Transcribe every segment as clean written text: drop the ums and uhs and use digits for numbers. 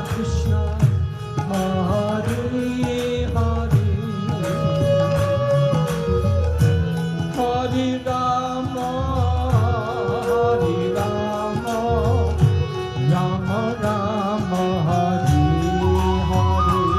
Krishna, Hare Hare, Hare Rama, Rama Rama, Hare Hare.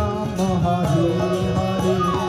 Rama, Hare Hare.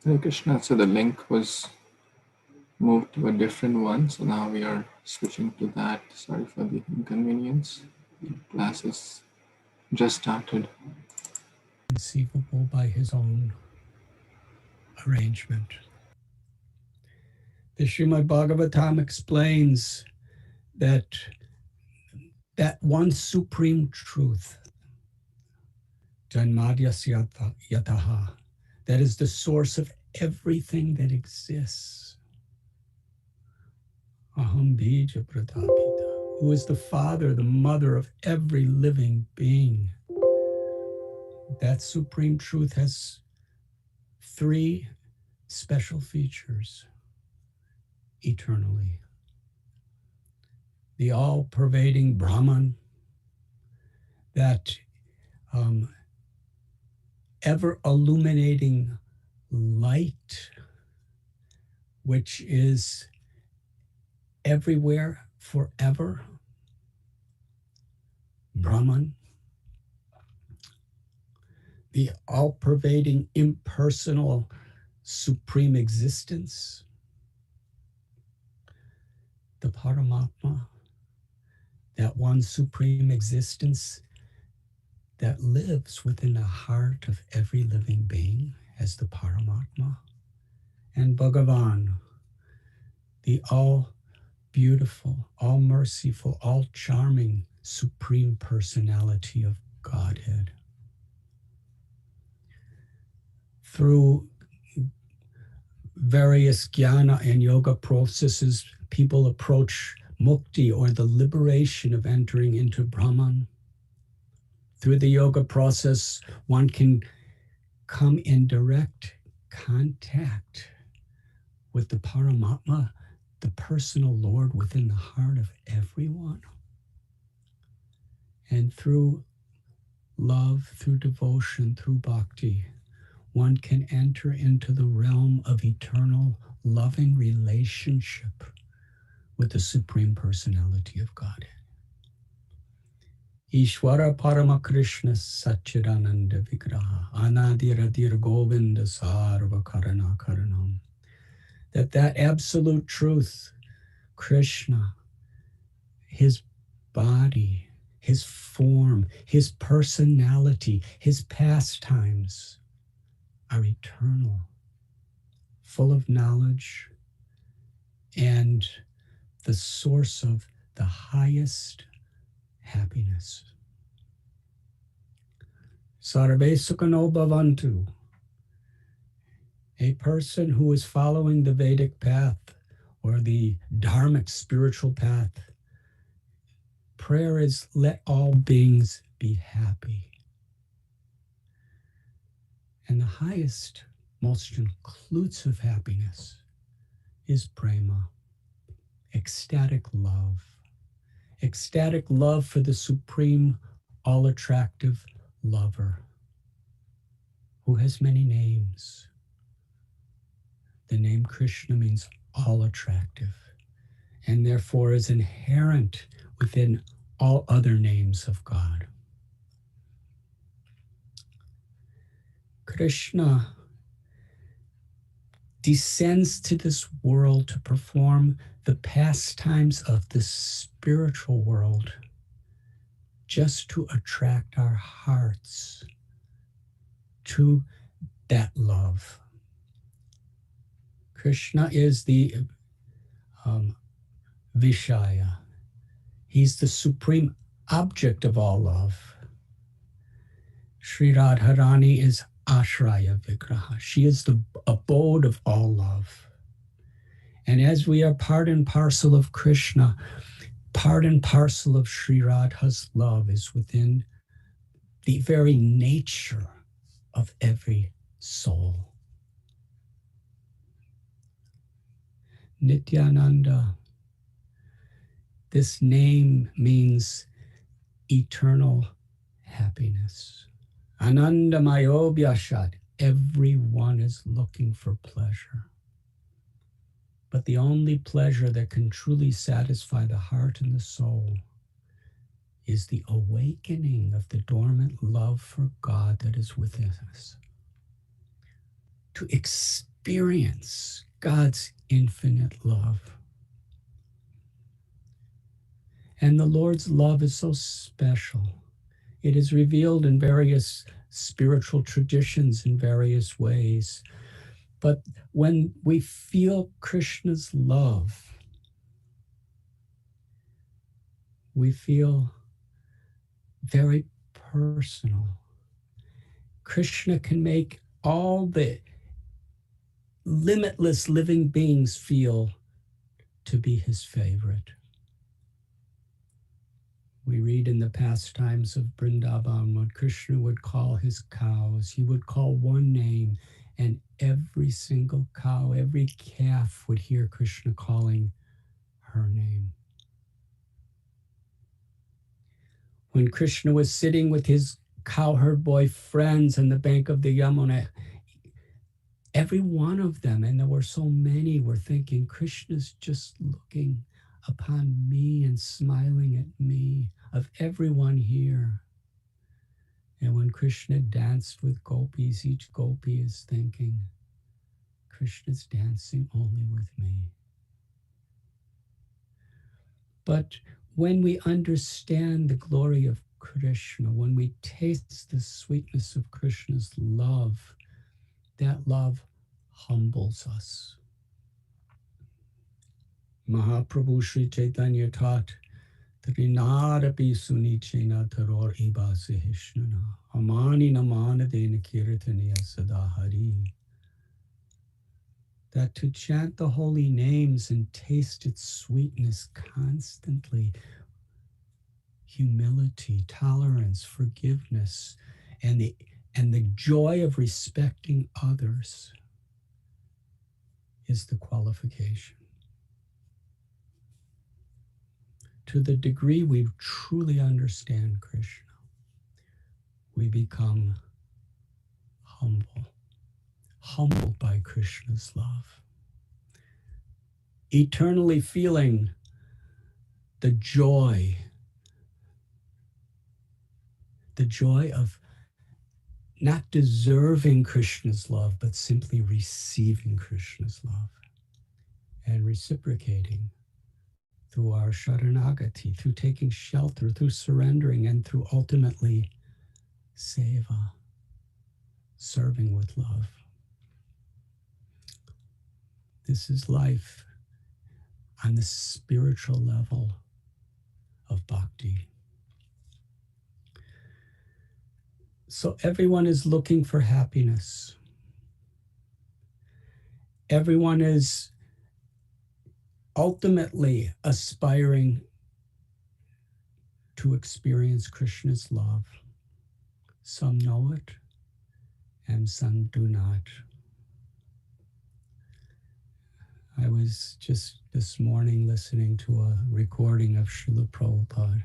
Hare Krishna. So the link was moved to a different one. So now we are switching to that. Sorry for the inconvenience. The classes just started. Conceivable by his own arrangement. The Śrīmad-Bhāgavatam explains that one supreme truth, Janmadhyasya yataha, that is the source of everything that exists. Aham bija pratapita, who is the father, the mother of every living being. That supreme truth has three special features eternally. The all-pervading Brahman, that ever-illuminating light, which is everywhere forever, Brahman. The all-pervading, impersonal, supreme existence, the Paramatma, that one supreme existence that lives within the heart of every living being as the Paramatma, and Bhagavan, the all-beautiful, all-merciful, all-charming, supreme personality of Godhead. Through various jnana and yoga processes, people approach mukti, or the liberation of entering into Brahman. Through the yoga process, one can come in direct contact with the Paramatma, the personal Lord within the heart of everyone. And through love, through devotion, through bhakti, one can enter into the realm of eternal loving relationship with the Supreme Personality of Godhead. Ishvara Parama Krishna Satchidananda Vigraha Anadiradir Govinda Sarva Karana Karanam. That absolute truth, Krishna, his body, his form, his personality, his pastimes are eternal, full of knowledge, and the source of the highest happiness. Sarve Sukhano Bhavantu. A person who is following the Vedic path or the Dharmic spiritual path, prayer is let all beings be happy. And the highest, most inclusive happiness is prema, ecstatic love for the supreme, all-attractive lover who has many names. The name Krishna means all attractive, and therefore is inherent within all other names of God. Krishna descends to this world to perform the pastimes of the spiritual world, just to attract our hearts to that love. Krishna is the Vishaya. He's the supreme object of all love. Sri Radharani is Ashraya Vigraha. She is the abode of all love. And as we are part and parcel of Krishna, part and parcel of Sri Radha's love is within the very nature of every soul. Nityananda, this name means eternal happiness. Anandamayo Vyashat, everyone is looking for pleasure. But the only pleasure that can truly satisfy the heart and the soul is the awakening of the dormant love for God that is within us. To experience God's infinite love. And the Lord's love is so special. It is revealed in various spiritual traditions in various ways. But when we feel Krishna's love, we feel very personal. Krishna can make all the limitless living beings feel to be his favorite. We read in the pastimes of Vrindavan what Krishna would call his cows. He would call one name, and every single cow, every calf would hear Krishna calling her name. When Krishna was sitting with his cowherd boy friends on the bank of the Yamuna, every one of them, and there were so many, were thinking, Krishna's just looking upon me and smiling at me, of everyone here. And when Krishna danced with gopis, each gopi is thinking, Krishna's dancing only with me. But when we understand the glory of Krishna, when we taste the sweetness of Krishna's love, that love humbles us. Mahaprabhu Sri Chaitanya taught, Trinarapi sunichena taror ibase hishnana, amani namana dena kirtaniya sadahari. That to chant the holy names and taste its sweetness constantly, humility, tolerance, forgiveness, and the And the joy of respecting others is the qualification. To the degree we truly understand Kṛṣṇa, we become humbled by Kṛṣṇa's love, eternally feeling the joy of not deserving Kṛṣṇa's love, but simply receiving Kṛṣṇa's love and reciprocating through our sharanagati, through taking shelter, through surrendering, and through ultimately seva, serving with love. This is life on the spiritual level of bhakti. So everyone is looking for happiness. Everyone is ultimately aspiring to experience Kṛṣṇa's love. Some know it and some do not. I was just this morning listening to a recording of Srila Prabhupada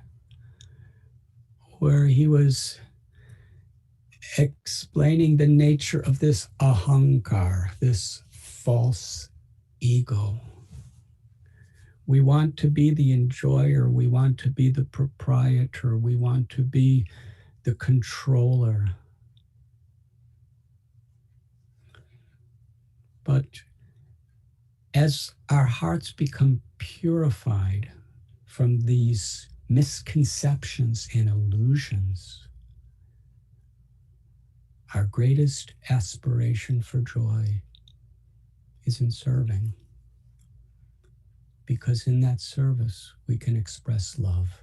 where he was explaining the nature of this ahankar, this false ego. We want to be the enjoyer, we want to be the proprietor, we want to be the controller. But as our hearts become purified from these misconceptions and illusions, our greatest aspiration for joy is in serving. Because in that service, we can express love.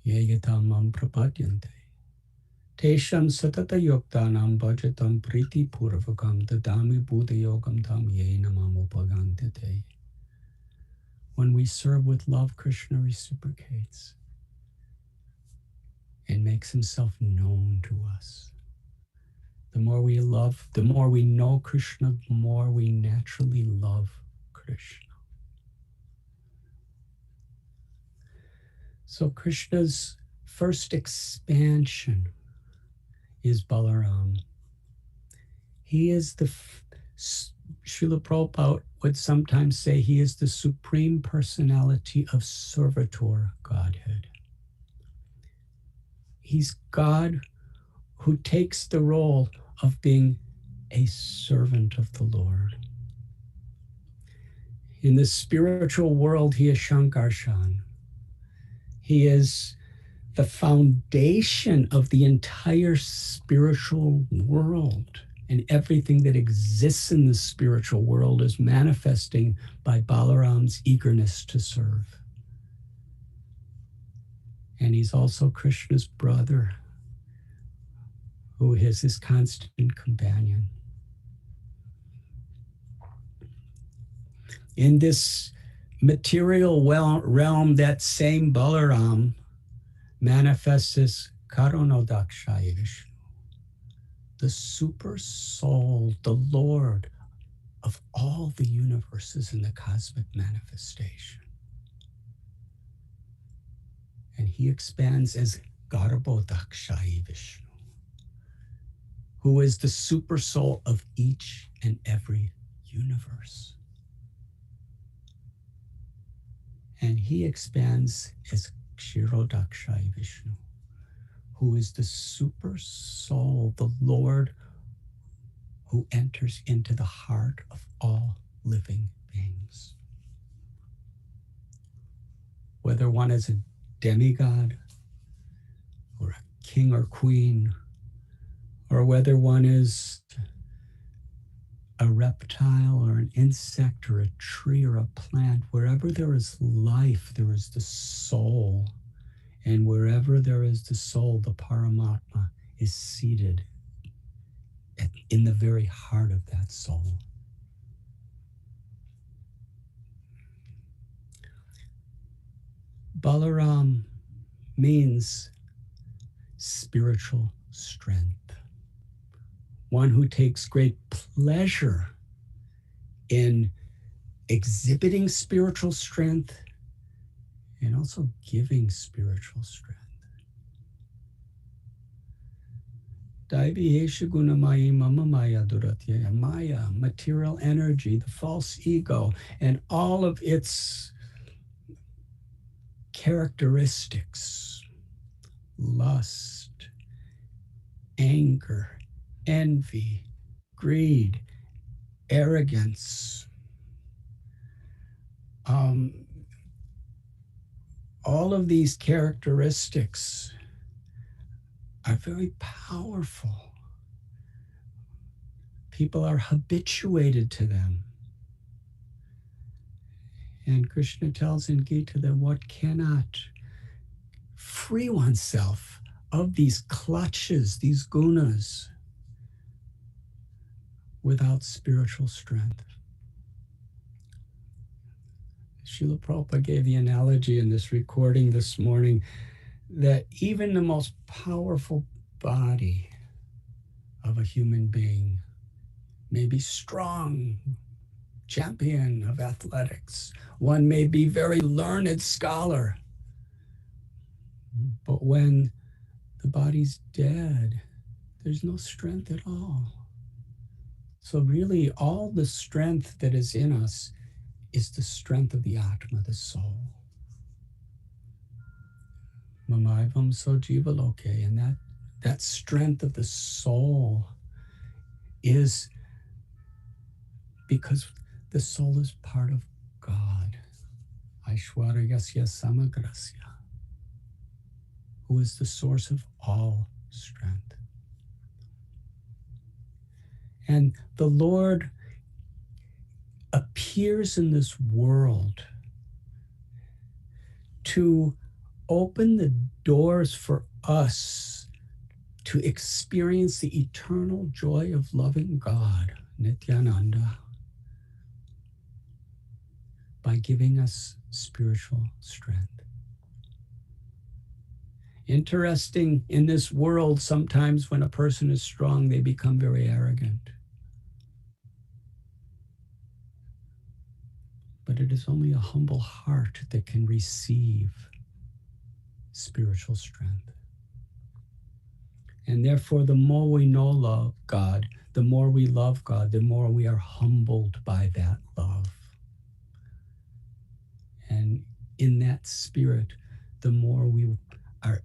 Ye yatamam prapadyante. Tesham satata yoktanam bhajatam priti purvakam dadami buddha yogam tam ye namam upagantite. When we serve with love, Kṛṣṇa reciprocates and makes himself known to us. The more we love, the more we know Kṛṣṇa, the more we naturally love Kṛṣṇa. So Kṛṣṇa's first expansion is Balaram. He is Srila Prabhupada would sometimes say he is the supreme personality of servitor Godhead. He's God who takes the role of being a servant of the Lord. In the spiritual world, he is Shankarshan. He is the foundation of the entire spiritual world. And everything that exists in the spiritual world is manifesting by Balaram's eagerness to serve. And he's also Kṛṣṇa's brother, who is his constant companion. In this material realm, that same Balaram manifests as Karanodakshaya Vishnu, the super soul, the Lord of all the universes in the cosmic manifestation. And he expands as Garbhodakshaya Vishnu, who is the super soul of each and every universe. And he expands as Kshirodakshaya Vishnu, who is the super soul, the Lord who enters into the heart of all living beings. Whether one is a demigod or a king or queen, or whether one is a reptile or an insect or a tree or a plant, wherever there is life, there is the soul. And wherever there is the soul, the Paramatma is seated in the very heart of that soul. Balaram means spiritual strength. one who takes great pleasure in exhibiting spiritual strength and also giving spiritual strength. Maya, material energy, the false ego, and all of its characteristics, lust, anger, envy, greed, arrogance, all of these characteristics are very powerful. People are habituated to them. And Kṛṣṇa tells in Gita that one cannot free oneself of these clutches, these gunas, without spiritual strength. Srila Prabhupada gave the analogy in this recording this morning that even the most powerful body of a human being may be strong, champion of athletics. One may be very learned scholar. But when the body's dead, there's no strength at all. So really, all the strength that is in us is the strength of the Atma, the soul. Mamaivam so jivaloke, and that strength of the soul is because the soul is part of God. Aishwaryasya samagrasya, who is the source of all strength. And the Lord appears in this world to open the doors for us to experience the eternal joy of loving God, Nityananda, by giving us spiritual strength. Interesting, in this world, sometimes when a person is strong, they become very arrogant. But it is only a humble heart that can receive spiritual strength. And therefore, the more we know God, the more we love God, the more we are humbled by that love. And in that spirit, the more we are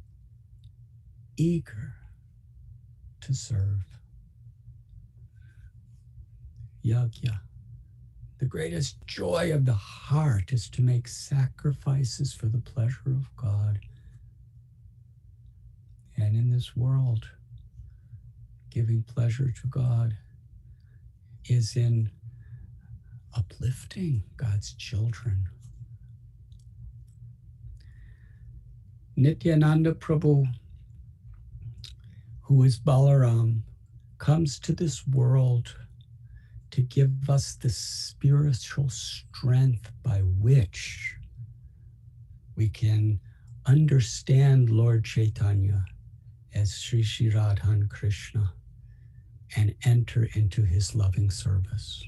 eager to serve. Yajna. The greatest joy of the heart is to make sacrifices for the pleasure of God. And in this world, giving pleasure to God is in uplifting God's children. Nityananda Prabhu, who is Balaram, comes to this world to give us the spiritual strength by which we can understand Lord Chaitanya as Sri Sri Radhan Kṛṣṇa and enter into his loving service.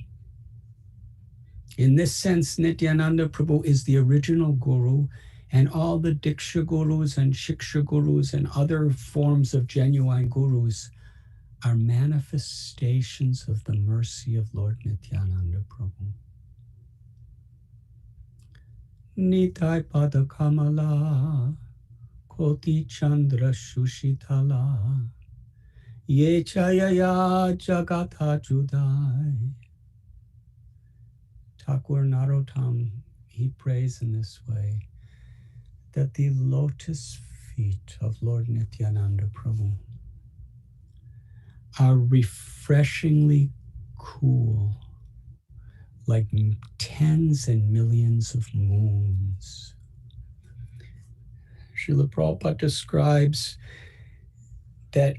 In this sense, Nityananda Prabhu is the original guru, and all the Diksha gurus and Shiksha gurus and other forms of genuine gurus are manifestations of the mercy of Lord Nityananda Prabhu. Nitai pada kamala, koti chandra shushitala, ye chayaya jagatha judai. Thakur Narottam, he prays in this way, that the lotus feet of Lord Nityananda Prabhu are refreshingly cool, like tens and millions of moons. Srila Prabhupada describes that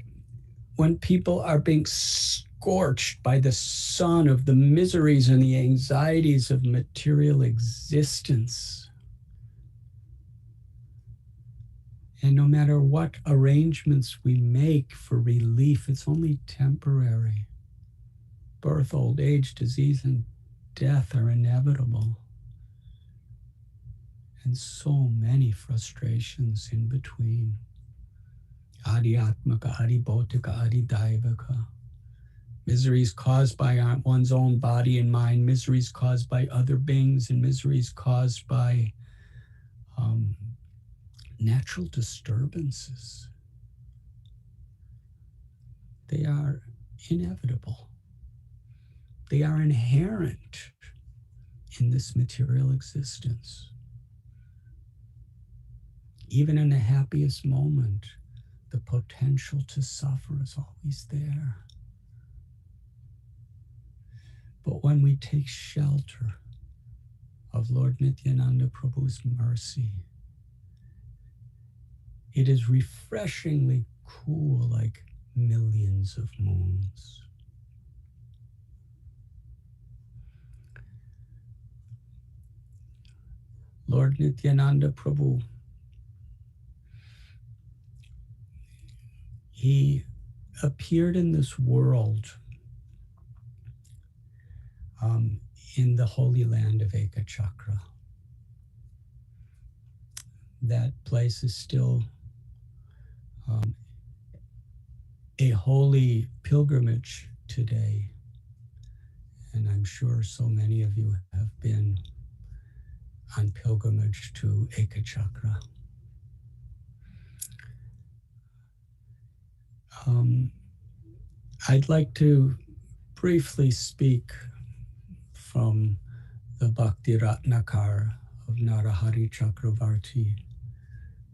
when people are being scorched by the sun of the miseries and the anxieties of material existence, And no matter what arrangements we make for relief, it's only temporary. Birth, old age, disease, and death are inevitable. And so many frustrations in between. Adi Atmaka, Adi Bhautika, Adi Daivaka. Miseries caused by one's own body and mind, miseries caused by other beings, and miseries caused by natural disturbances. They are inevitable. They are inherent in this material existence. Even in the happiest moment, the potential to suffer is always there. But when we take shelter of Lord Nityananda Prabhu's mercy, it is refreshingly cool, like millions of moons. Lord Nityananda Prabhu, he appeared in this world in the holy land of Ekachakra. That place is still a holy pilgrimage today. And I'm sure so many of you have been on pilgrimage to Ekachakra. I'd like to briefly speak from the Bhakti Ratnakar of Narahari Chakravarti,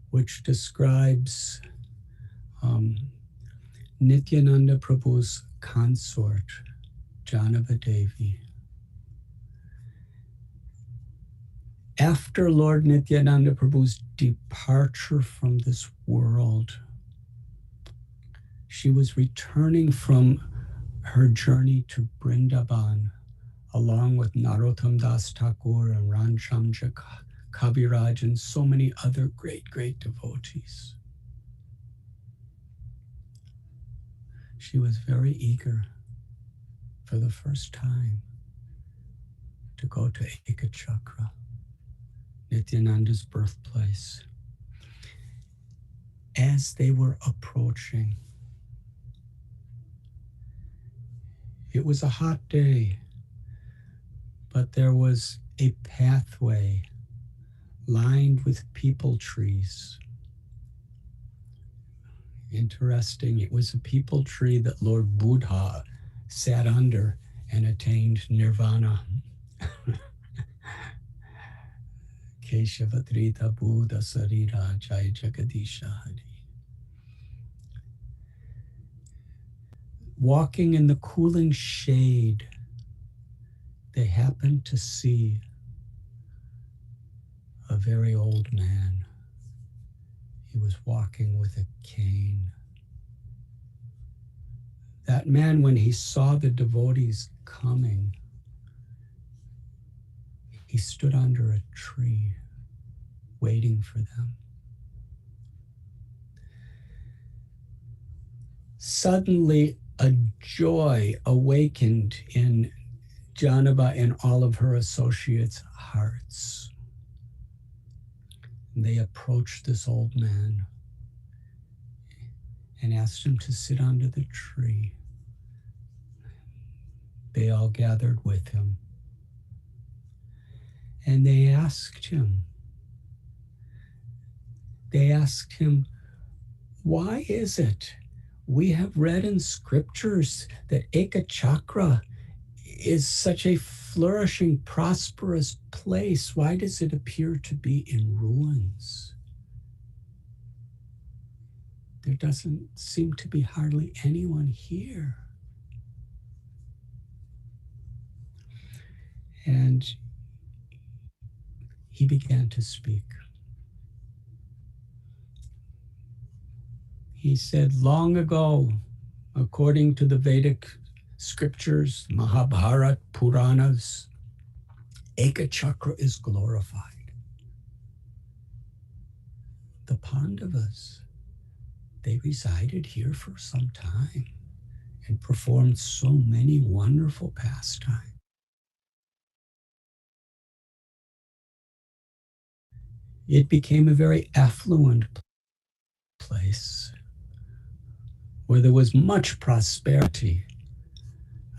which describes Nityananda Prabhu's consort, Janava-Devi. After Lord Nityananda Prabhu's departure from this world, she was returning from her journey to Vrindavan, along with Narottam Das Thakur and Ranjhamja Kaviraj and so many other great, great devotees. She was very eager for the first time to go to Ekachakra, Nityananda's birthplace. As they were approaching, it was a hot day, but there was a pathway lined with peepal trees. Interesting, it was a peepal tree that Lord Buddha sat under and attained nirvana. Keshavadrita Buddha Sarira Jai Jagadisha Hari. Walking in the cooling shade, they happened to see a very old man. He was walking with a cane. That man, when he saw the devotees coming, he stood under a tree, waiting for them. Suddenly, a joy awakened in Janava and all of her associates' hearts. They approached this old man and asked him to sit under the tree. They all gathered with him. And they asked him, why is it? We have read in scriptures that Ekachakra is such a flourishing, prosperous place. Why does it appear to be in ruins? There doesn't seem to be hardly anyone here. And he began to speak. He said, long ago, according to the Vedic scriptures, Mahabharata, Puranas, Ekachakra is glorified. the Pandavas, they resided here for some time and performed so many wonderful pastimes. It became a very affluent place where there was much prosperity,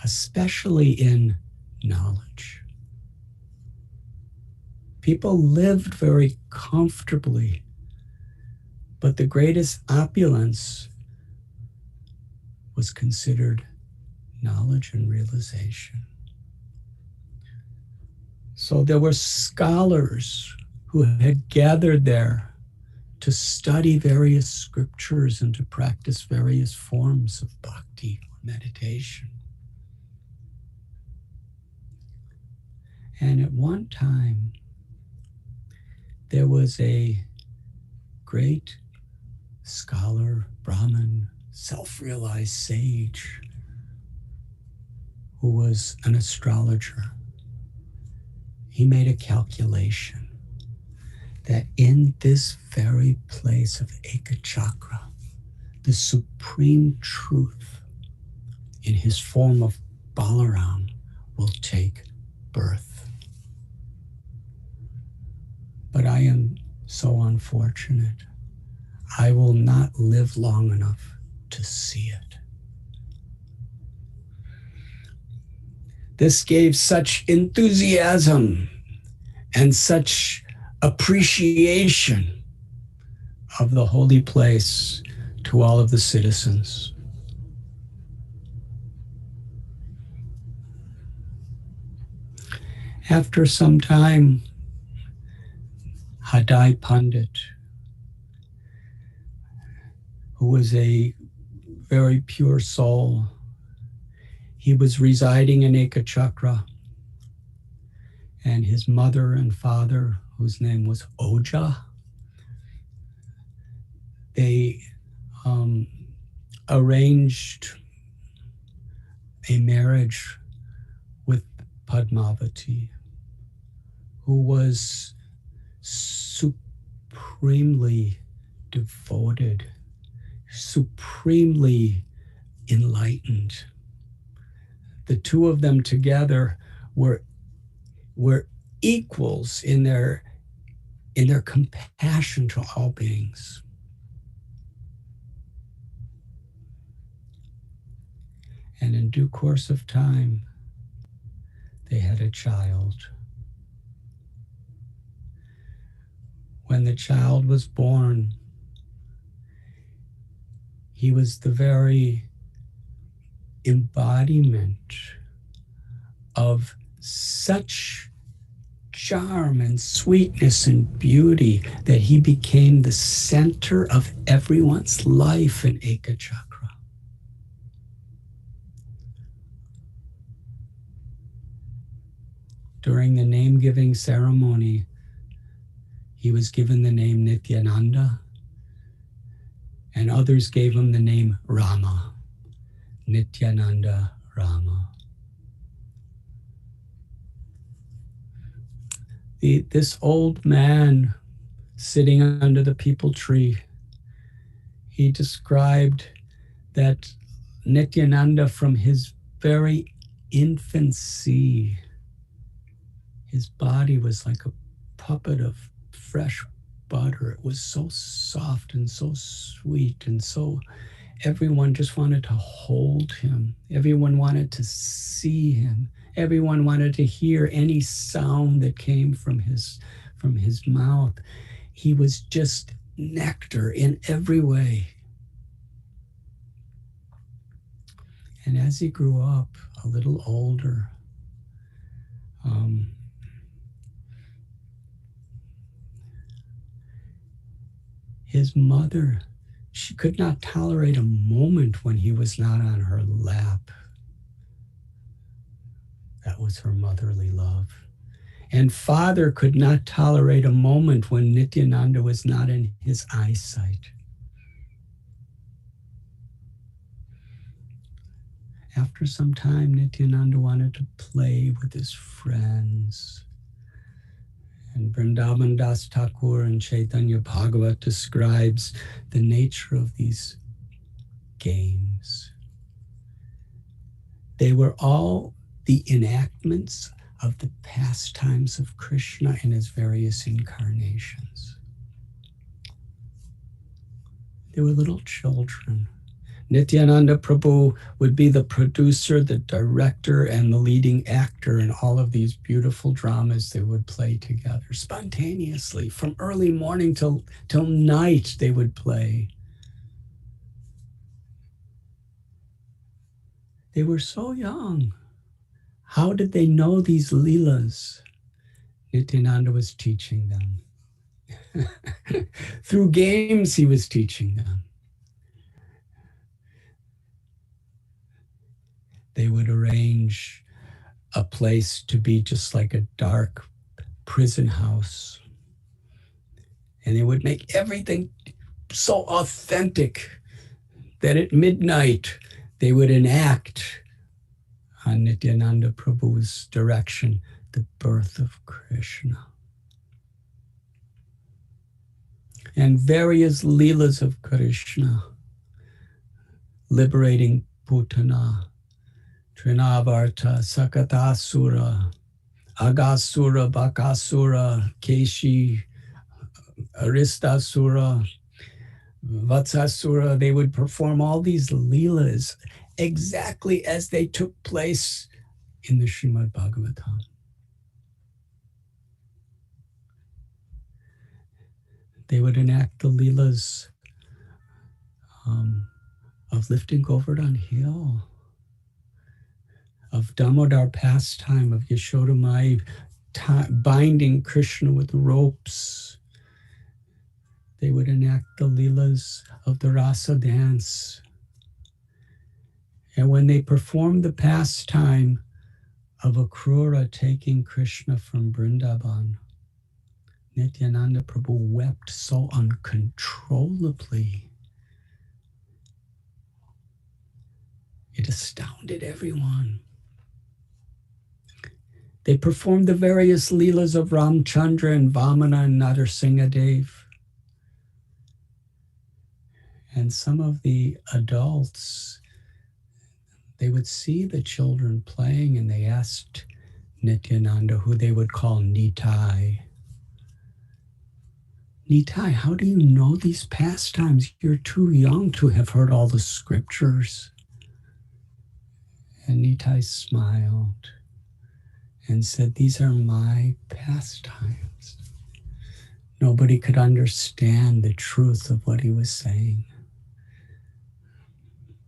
especially in knowledge. People lived very comfortably, but the greatest opulence was considered knowledge and realization. So there were scholars who had gathered there to study various scriptures and to practice various forms of bhakti or meditation. And at one time, there was a great scholar, Brahmin, self-realized sage who was an astrologer. He made a calculation that in this very place of Ekachakra, the supreme truth in his form of Balaram will take birth. But I am so unfortunate. I will not live long enough to see it. This gave such enthusiasm and such appreciation of the holy place to all of the citizens. After some time, Hadai Pandit, who was a very pure soul, he was residing in Ekachakra, and his mother and father, whose name was Oja, they arranged a marriage with Padmavati, who was supremely devoted, supremely enlightened. The two of them together were equals in their compassion to all beings. And in due course of time, they had a child. When the child was born, he was the very embodiment of such charm and sweetness and beauty that he became the center of everyone's life in Ekachakra. During the name-giving ceremony, he was given the name Nityananda, and others gave him the name Rama, Nityananda Rama. This old man sitting under the peepal tree, he described that Nityananda from his very infancy, his body was like a puppet of fresh butter. It was so soft and so sweet, and so everyone just wanted to hold him. Everyone wanted to see him. Everyone wanted to hear any sound that came from his mouth. He was just nectar in every way. And as he grew up a little older, his mother, she could not tolerate a moment when he was not on her lap. That was her motherly love. And father could not tolerate a moment when Nityananda was not in his eyesight. After some time, Nityananda wanted to play with his friends. And Vrindavan Das Thakur and Chaitanya Bhagavat describes the nature of these games. They were all the enactments of the pastimes of Kṛṣṇa in his various incarnations. They were little children. Nityananda Prabhu would be the producer, the director, and the leading actor in all of these beautiful dramas they would play together spontaneously. From early morning till night they would play. They were so young. How did they know these leelas? Nityananda was teaching them. Through games he was teaching them. They would arrange a place to be just like a dark prison house. And they would make everything so authentic that at midnight they would enact on Nityananda Prabhu's direction the birth of Kṛṣṇa. And various leelas of Kṛṣṇa, liberating Putana, Trinavarta, Sakatasura, Agasura, Bakasura, Keshi, Aristasura, Vatsasura. They would perform all these leelas exactly as they took place in the Śrīmad-Bhāgavatam. They would enact the leelas of lifting Govardhan Hill, of Damodar pastime, of Yashoda Mai binding Kṛṣṇa with ropes. They would enact the leelas of the rasa dance. And when they performed the pastime of Akrura taking Kṛṣṇa from Vrindavan, Nityananda Prabhu wept so uncontrollably. It astounded everyone. They performed the various leelas of Ramchandra and Vamana and Narsinghadev. And some of the adults, they would see the children playing and they asked Nityananda, who they would call Nitai, Nitai, how do you know these pastimes? You're too young to have heard all the scriptures. And Nitai smiled and said, these are my pastimes. Nobody could understand the truth of what he was saying,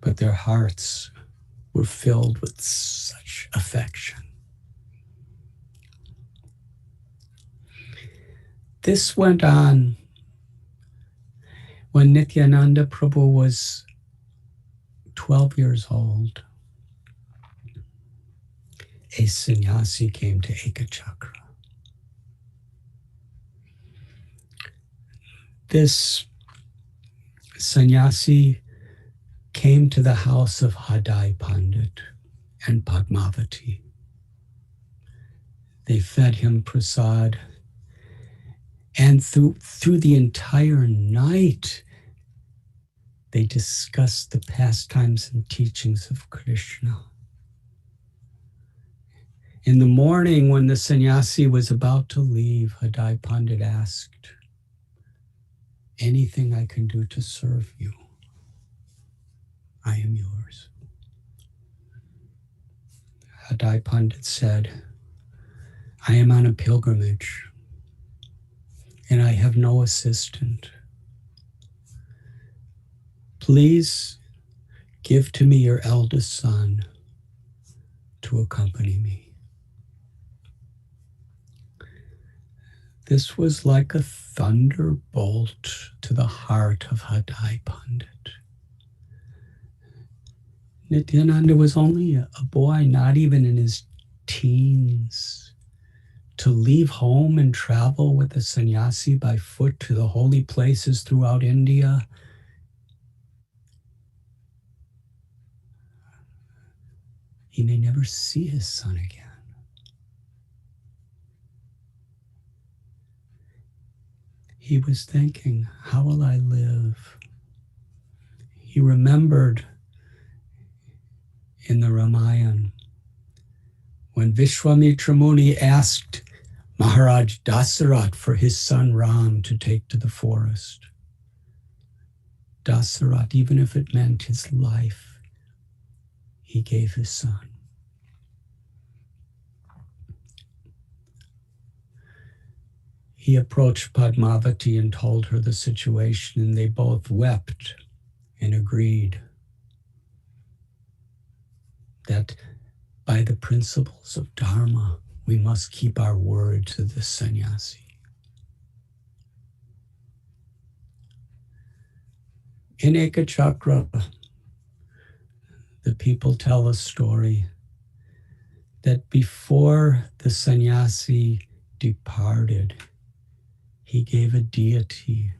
but their hearts were filled with such affection. This went on when Nityananda Prabhu was 12 years old. A sannyasi came to Ekachakra. This sannyasi came to the house of Hadai Pandit and Padmavati. They fed him prasad, and through the entire night, they discussed the pastimes and teachings of Kṛṣṇa. In the morning, when the sannyasi was about to leave, Hadai Pandit asked, anything I can do to serve you, I am yours. Hadai Pandit said, I am on a pilgrimage and I have no assistant. Please give to me your eldest son to accompany me. This was like a thunderbolt to the heart of Hadai Pandit. Nityananda was only a boy, not even in his teens. To leave home and travel with a sannyasi by foot to the holy places throughout India. He may never see his son again. he was thinking, how will I live? He remembered in the Ramayana when Vishwamitra Muni asked Maharaj Dasarath for his son Ram to take to the forest. Dasarath, even if it meant his life, he gave his son. He approached Padmavati and told her the situation, and they both wept and agreed that by the principles of Dharma, we must keep our word to the sannyasi. In Ekachakra, the people tell a story that before the sannyasi departed, he gave a deity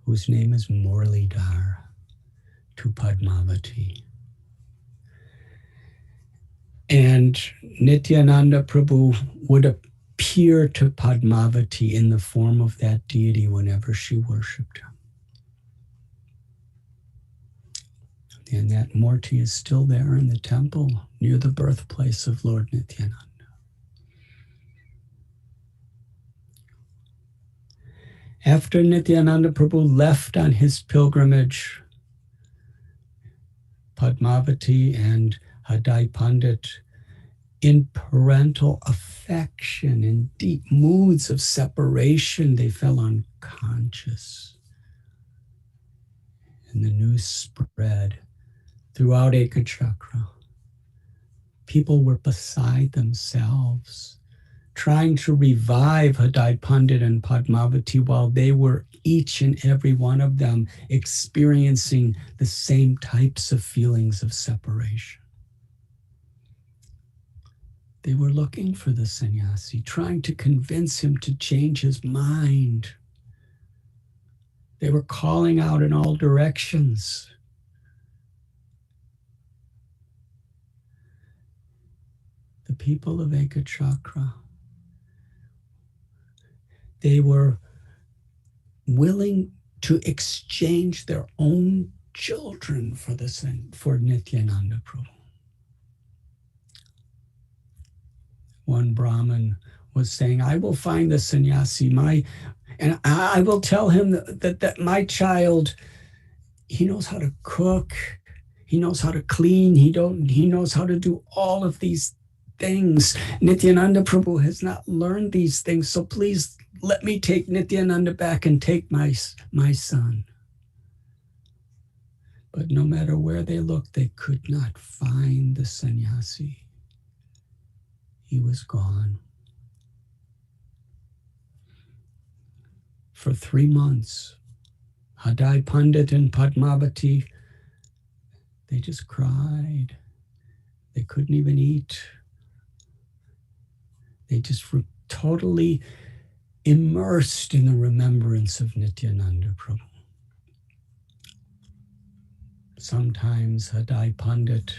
whose name is Murlidhar to Padmavati. And Nityananda Prabhu would appear to Padmavati in the form of that deity whenever she worshipped him. And that Murti is still there in the temple near the birthplace of Lord Nityananda. After Nityananda Prabhu left on his pilgrimage, Padmavati and Hadai Pandit, in parental affection, in deep moods of separation, they fell unconscious. And the news spread throughout Ekachakra. People were beside themselves, trying to revive Hadai Pandit and Padmavati while they were, each and every one of them, experiencing the same types of feelings of separation. They were looking for the sannyasi, trying to convince him to change his mind. They were calling out in all directions. The people of Ekachakra, they were willing to exchange their own children for Nityananda Prabhu. One Brahmin was saying, I will find the sannyasi, and I will tell him that my child, he knows how to cook, he knows how to clean, he knows how to do all of these things. Nityananda Prabhu has not learned these things, so please let me take Nityananda back and take my son. But no matter where they looked, they could not find the sannyasi. He was gone. For 3 months, Hadai Pandit and Padmavati, they just cried. They couldn't even eat. They just were totally immersed in the remembrance of Nityananda Prabhu. Sometimes Hadai Pandit,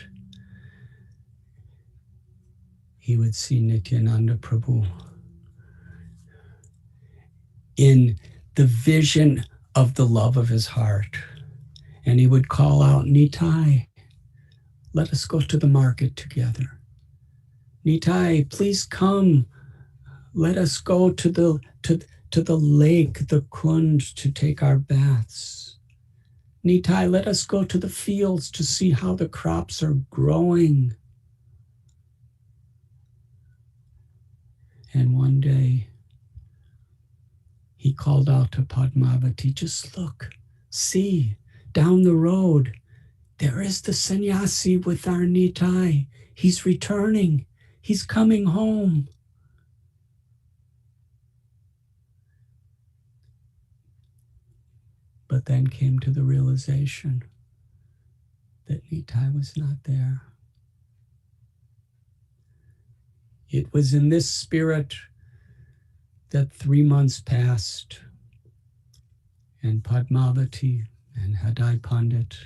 he would see Nityananda Prabhu in the vision of the love of his heart. And he would call out, Nitai, let us go to the market together. Nitai, please come. Let us go to the lake, the Kund, to take our baths. Nitai, let us go to the fields to see how the crops are growing. And one day, he called out to Padmavati, just look, see, down the road, there is the sannyasi with our Nitai. He's returning. He's coming home. But then came to the realization that Nitai was not there. It was in this spirit that 3 months passed, and Padmavati and Hadai Pandit,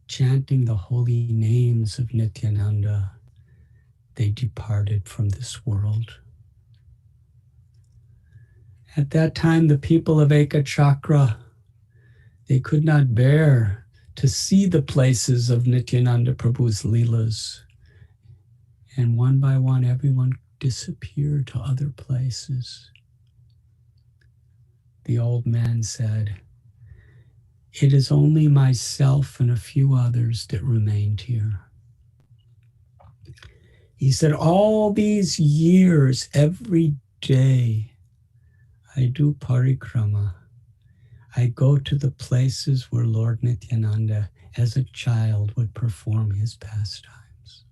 chanting the holy names of Nityananda, they departed from this world. At that time, the people of Ekachakra, they could not bear to see the places of Nityananda Prabhu's Leelas. And one by one, everyone disappeared to other places. The old man said, "It is only myself and a few others that remained here." He said, "All these years, every day, I do parikrama. I go to the places where Lord Nityananda, as a child, would perform his pastimes."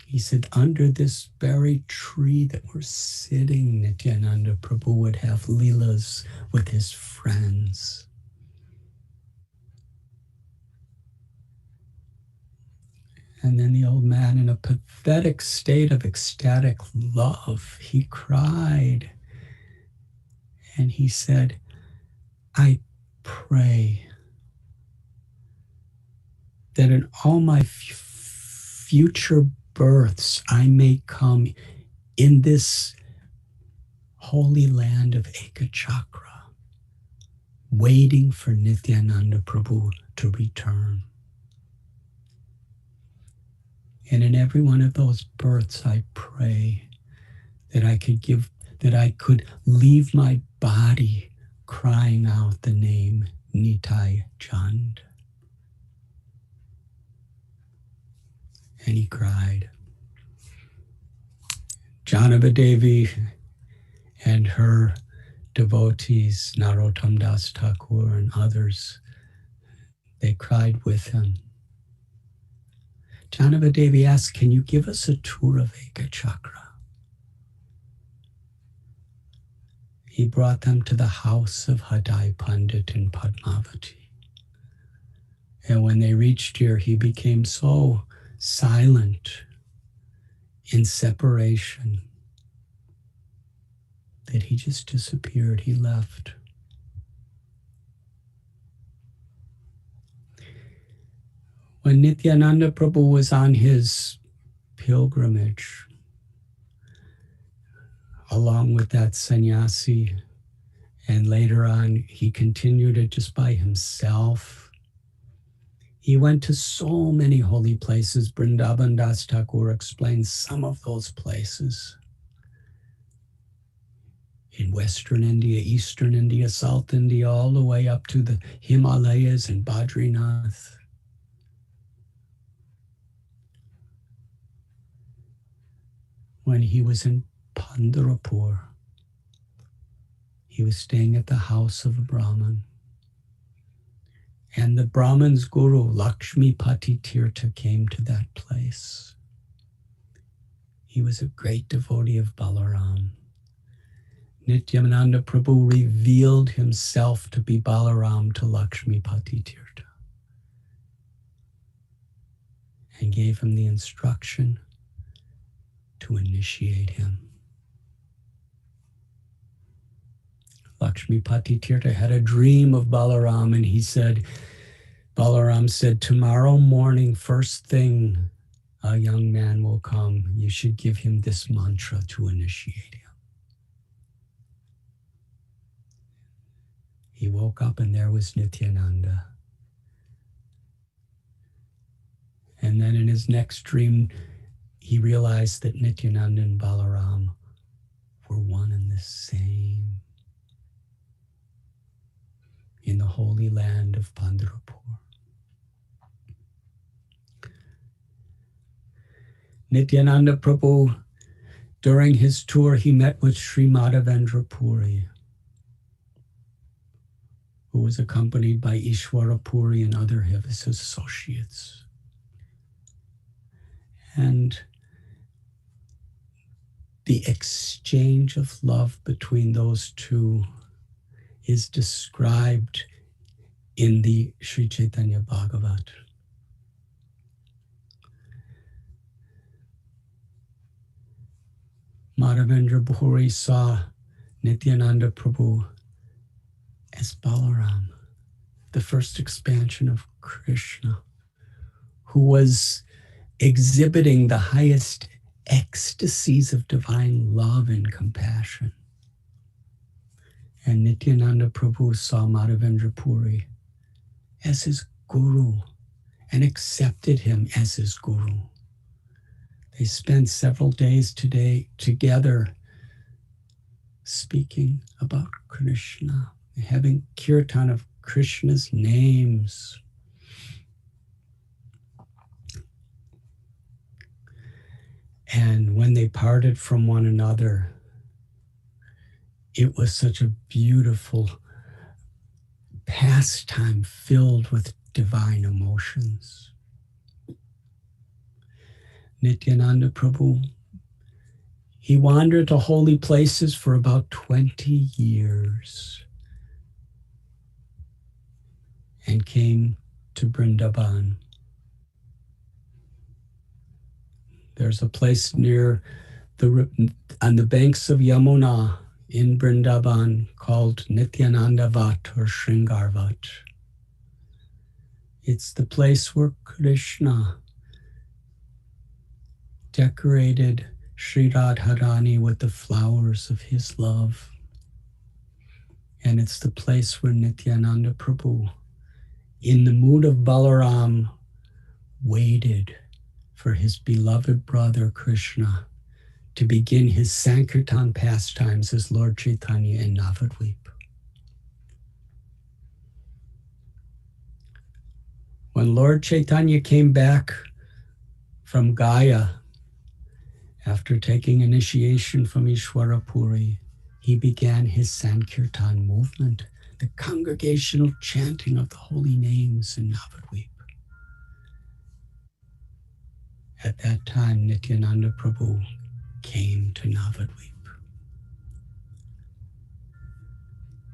He said, under this very tree that we're sitting, Nityananda Prabhu would have leelas with his friends. And then the old man, in a pathetic state of ecstatic love, he cried. And he said, "I pray that in all my future births, I may come in this holy land of Ekachakra, waiting for Nityananda Prabhu to return. And in every one of those births, I pray that I could leave my body crying out the name Nitai Chand." And he cried. Janava-Devi and her devotees, Narottam Das Thakur and others, they cried with him. Janava-Devi asked, "Can you give us a tour of Ekachakra?" He brought them to the house of Hadai Pandit in Padmavati. And when they reached here, he became so silent in separation that he just disappeared. He left. When Nityananda Prabhu was on his pilgrimage, along with that sannyasi, and later on he continued it just by himself, he went to so many holy places. Vrindavan Das Thakur explains some of those places. In Western India, Eastern India, South India, all the way up to the Himalayas and Badrinath. When he was in Pandharpur, he was staying at the house of a Brahmin. And the Brahman's guru, Lakshmipati Tirtha, came to that place. He was a great devotee of Balaram. Nityananda Prabhu revealed himself to be Balaram to Lakshmipati Tirtha and gave him the instruction to initiate him. Lakshmipati Tirtha had a dream of Balaram, and Balaram said, "Tomorrow morning, first thing, a young man will come. You should give him this mantra to initiate him." He woke up and there was Nityananda. And then in his next dream, he realized that Nityananda and Balaram were one and the same in the holy land of Pandharpur. Nityananda Prabhu, during his tour, he met with Sri Madhavendra Puri, who was accompanied by Ishwara Puri and other of his associates. And the exchange of love between those two is described in the Sri Chaitanya-Bhāgavatam. Madhavendra Puri saw Nityananda Prabhu as Balaram, the first expansion of Kṛṣṇa, who was exhibiting the highest ecstasies of divine love and compassion. And Nityananda Prabhu saw Madhavendra Puri as his guru and accepted him as his guru. They spent several days together speaking about Kṛṣṇa, having kirtan of Krishna's names. And when they parted from one another, it was such a beautiful pastime filled with divine emotions. Nityananda Prabhu, he wandered to holy places for about 20 years and came to Vrindavan. There's a place on the banks of Yamuna in Vrindavan called Nityananda Vat or Shringar Vat. It's the place where Kṛṣṇa decorated Sri Radharani with the flowers of his love. And it's the place where Nityananda Prabhu, in the mood of Balaram, waited for his beloved brother Kṛṣṇa to begin his Sankirtan pastimes as Lord Chaitanya in Navadvip. When Lord Chaitanya came back from Gaya after taking initiation from Ishwarapuri, he began his Sankirtan movement, the congregational chanting of the holy names in Navadvip. At that time, Nityananda Prabhu came to Navadvip.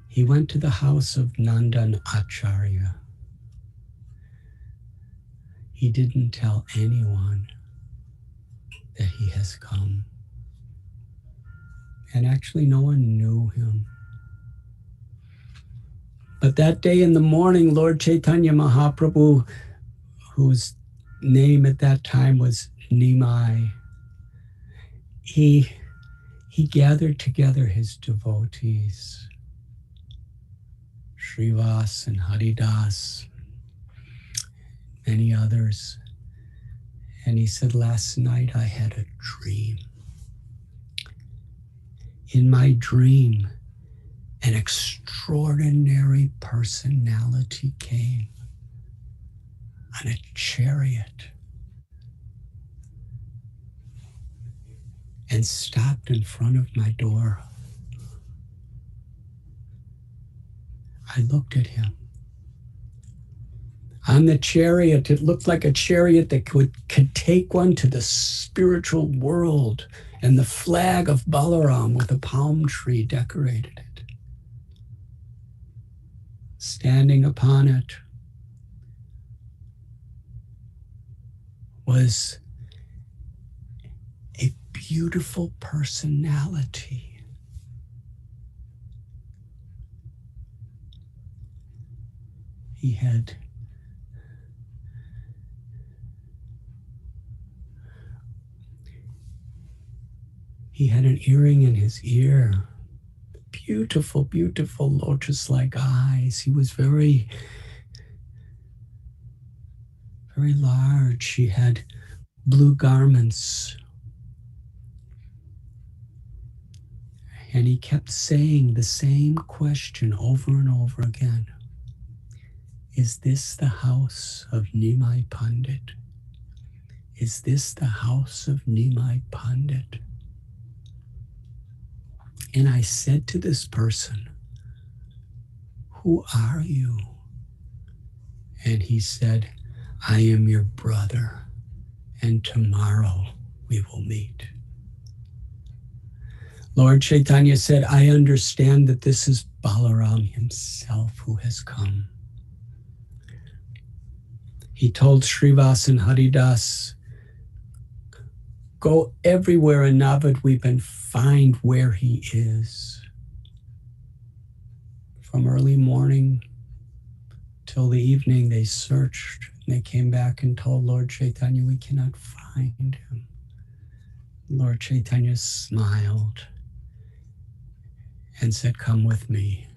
He went to the house of Nandan Acharya. He didn't tell anyone that he has come. And actually, no one knew him. But that day in the morning, Lord Chaitanya Mahaprabhu, whose name at that time was Nimai, he gathered together his devotees, Srivas and Haridas, many others. And he said, last night I had a dream. In my dream, an extraordinary personality came on a chariot and stopped in front of my door. I looked at him. On the chariot, it looked like a chariot that could take one to the spiritual world, and the flag of Balaram with a palm tree decorated it. Standing upon it was a beautiful personality. He had an earring in his ear. Beautiful, beautiful lotus-like eyes. He was very, very large. He had blue garments. And he kept saying the same question over and over again. Is this the house of Nimai Pandit? Is this the house of Nimai Pandit? And I said to this person, who are you? And he said, I am your brother, and tomorrow we will meet. Lord Chaitanya said, I understand that this is Balaram himself who has come. He told Srivas and Haridas, go everywhere in Navadvip and find where he is. From early morning till the evening, they searched. And they came back and told Lord Chaitanya, we cannot find him. Lord Chaitanya smiled and said, "Come with me."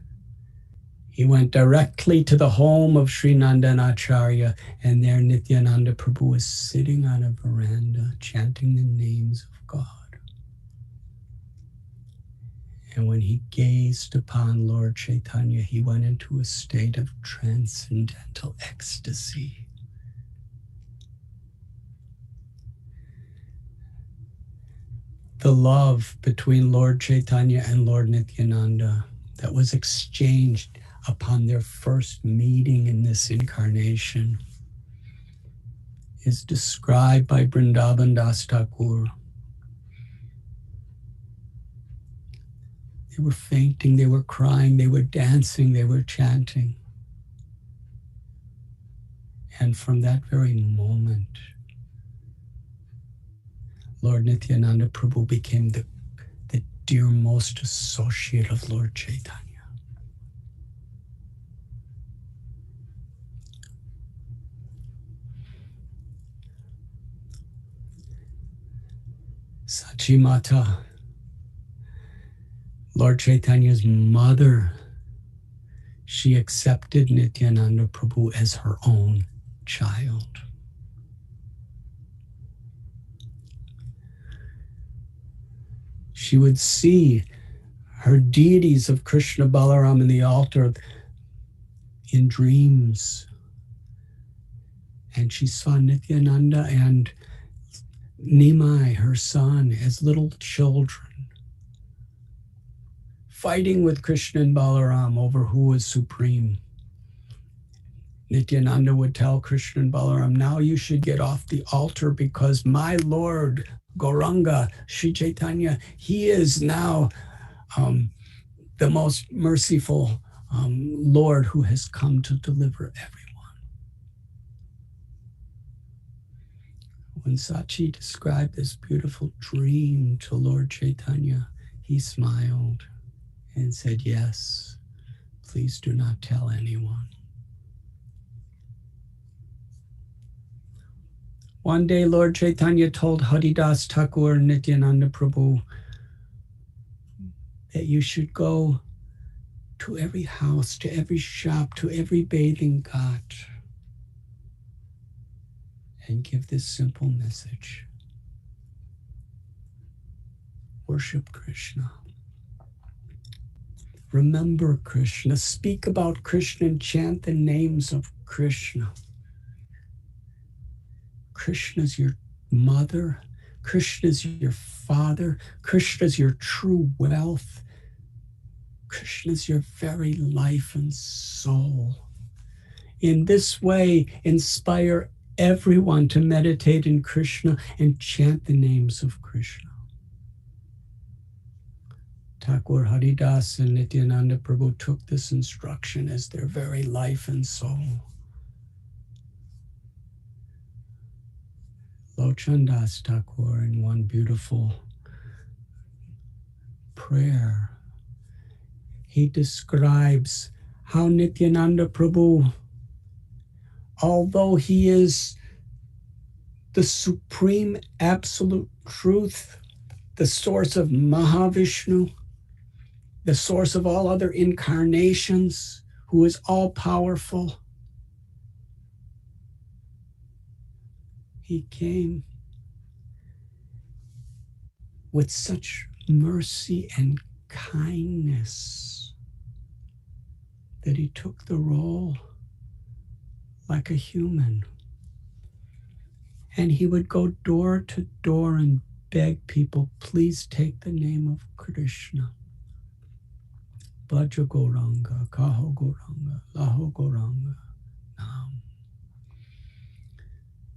He went directly to the home of Sri Nandanacharya, and there Nityananda Prabhu was sitting on a veranda chanting the names of God. And when he gazed upon Lord Chaitanya, he went into a state of transcendental ecstasy. The love between Lord Chaitanya and Lord Nityananda that was exchanged upon their first meeting in this incarnation is described by Vrindavan Das Thakur. They were fainting, they were crying, they were dancing, they were chanting. And from that very moment, Lord Nityananda Prabhu became the dearmost associate of Lord Chaitanya. Sachi Mata, Lord Chaitanya's mother, she accepted Nityananda Prabhu as her own child. She would see her deities of Kṛṣṇa, Balaram in the altar in dreams. And she saw Nityananda and Nimai, her son, as little children, fighting with Kṛṣṇa and Balaram over who was supreme. Nityananda would tell Kṛṣṇa and Balaram, "Now you should get off the altar because my Lord Gauranga, Sri Chaitanya, he is now the most merciful Lord who has come to deliver everyone." When Sachi described this beautiful dream to Lord Chaitanya, he smiled and said, "Yes, please do not tell anyone." One day, Lord Chaitanya told Haridas Thakur and Nityananda Prabhu that you should go to every house, to every shop, to every bathing ghat, and give this simple message: worship Kṛṣṇa. Remember Kṛṣṇa. Speak about Kṛṣṇa and chant the names of Kṛṣṇa. Kṛṣṇa is your mother. Kṛṣṇa is your father. Kṛṣṇa is your true wealth. Kṛṣṇa is your very life and soul. In this way, inspire everyone to meditate in Kṛṣṇa and chant the names of Kṛṣṇa. Thakur Haridas and Nityananda Prabhu took this instruction as their very life and soul. Lochandas Thakur, in one beautiful prayer, he describes how Nityananda Prabhu, although he is the supreme absolute truth, the source of Mahavishnu, the source of all other incarnations, who is all-powerful, he came with such mercy and kindness that he took the role like a human. And he would go door to door and beg people, please take the name of Kṛṣṇa. Bhaja Gauranga, Kaho Gauranga, Laho Gauranga, Nam.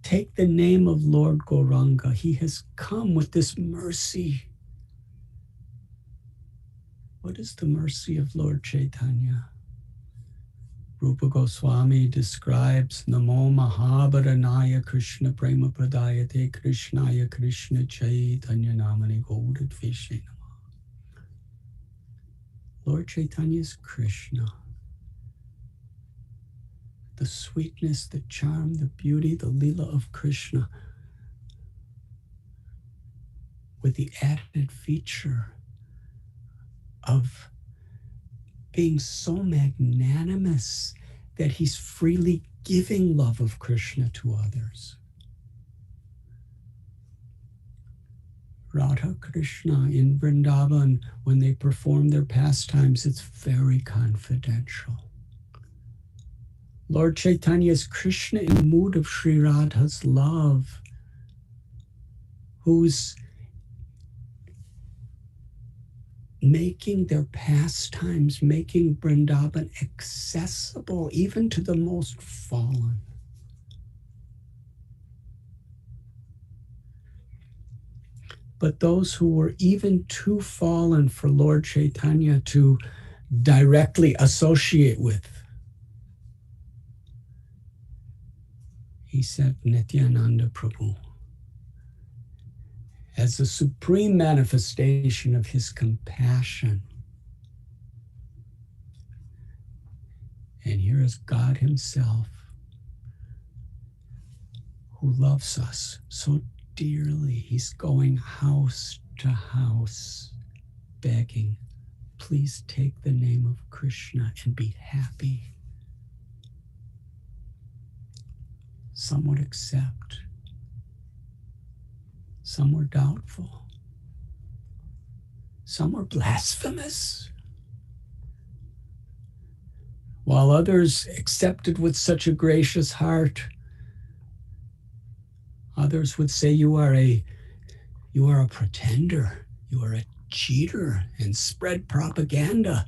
Take the name of Lord Gauranga. He has come with this mercy. What is the mercy of Lord Chaitanya? Rupa Goswami describes Namo Mahabharanaya Krishna Prema Pradayate Krishnaya Krishna Chaitanya Namani Gaudadveshe Namah. Lord Chaitanya is Kṛṣṇa. The sweetness, the charm, the beauty, the lila of Kṛṣṇa with the added feature of being so magnanimous that he's freely giving love of Kṛṣṇa to others. Radha Kṛṣṇa in Vrindavan, when they perform their pastimes, it's very confidential. Lord Chaitanya is Kṛṣṇa in the mood of Sri Radha's love, who's making their pastimes, making Vrindavan accessible even to the most fallen. But those who were even too fallen for Lord Chaitanya to directly associate with, he sent Nityananada Prabhu as the supreme manifestation of his compassion. And here is God himself, who loves us so dearly. He's going house to house, begging, please take the name of Kṛṣṇa and be happy. Some would accept. Some were doubtful. Some were blasphemous. While others accepted with such a gracious heart, others would say, you are a pretender, you are a cheater, and spread propaganda.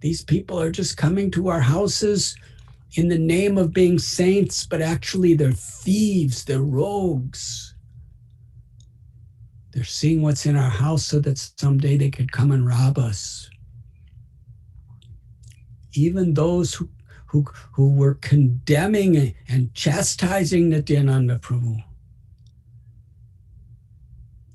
These people are just coming to our houses in the name of being saints, but actually they're thieves, they're rogues. They're seeing what's in our house so that someday they could come and rob us. Even those who were condemning and chastising Nityananda Prabhu,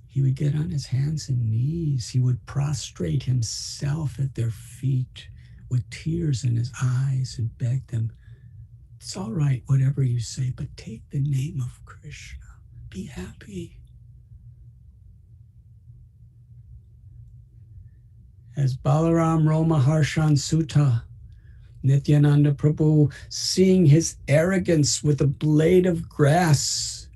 he would get on his hands and knees. He would prostrate himself at their feet with tears in his eyes and beg them, it's all right, whatever you say, but take the name of Kṛṣṇa. Be happy. As Balaram Roma Harshan Sutta, Nityananda Prabhu, seeing his arrogance with a blade of grass,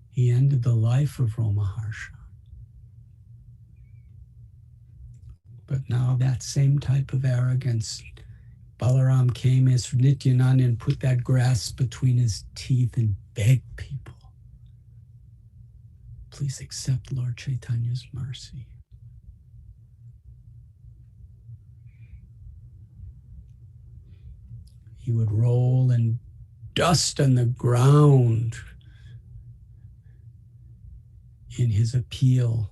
he ended the life of Roma Harshan. But now that same type of arrogance, Balaram came as Nityananda and put that grass between his teeth and begged people, please accept Lord Chaitanya's mercy. He would roll in dust on the ground in his appeal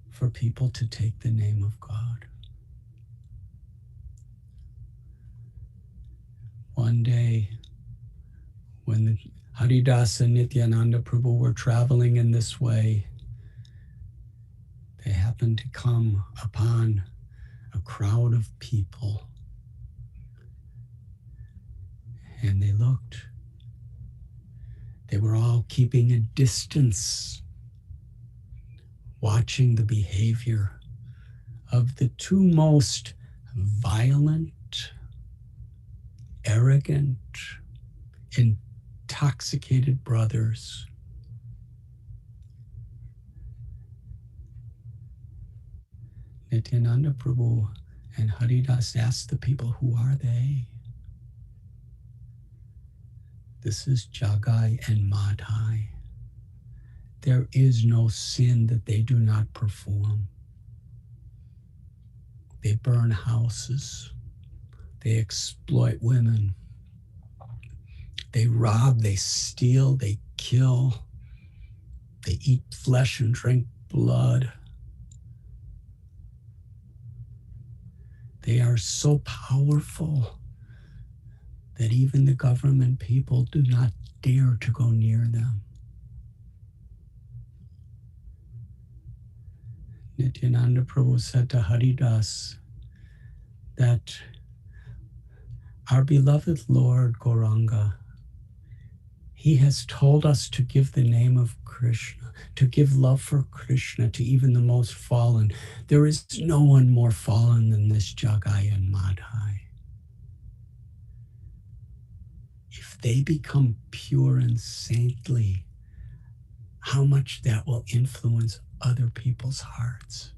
for people to take the name of God. One day, when Haridas and Nityananda Prabhu were traveling in this way, they happened to come upon a crowd of people. And they looked. They were all keeping a distance, watching the behavior of the two most violent, arrogant, intoxicated brothers. Nityananda Prabhu and Haridas asked the people, who are they? This is Jagai and Madhai. There is no sin that they do not perform. They burn houses. They exploit women. They rob, they steal, they kill. They eat flesh and drink blood. They are so powerful that even the government people do not dare to go near them. Nityananda Prabhu said to Haridas that our beloved Lord Gauranga, He has told us to give the name of Kṛṣṇa, to give love for Kṛṣṇa to even the most fallen. There is no one more fallen than this Jagai and Madhai. If they become pure and saintly, how much that will influence other people's hearts.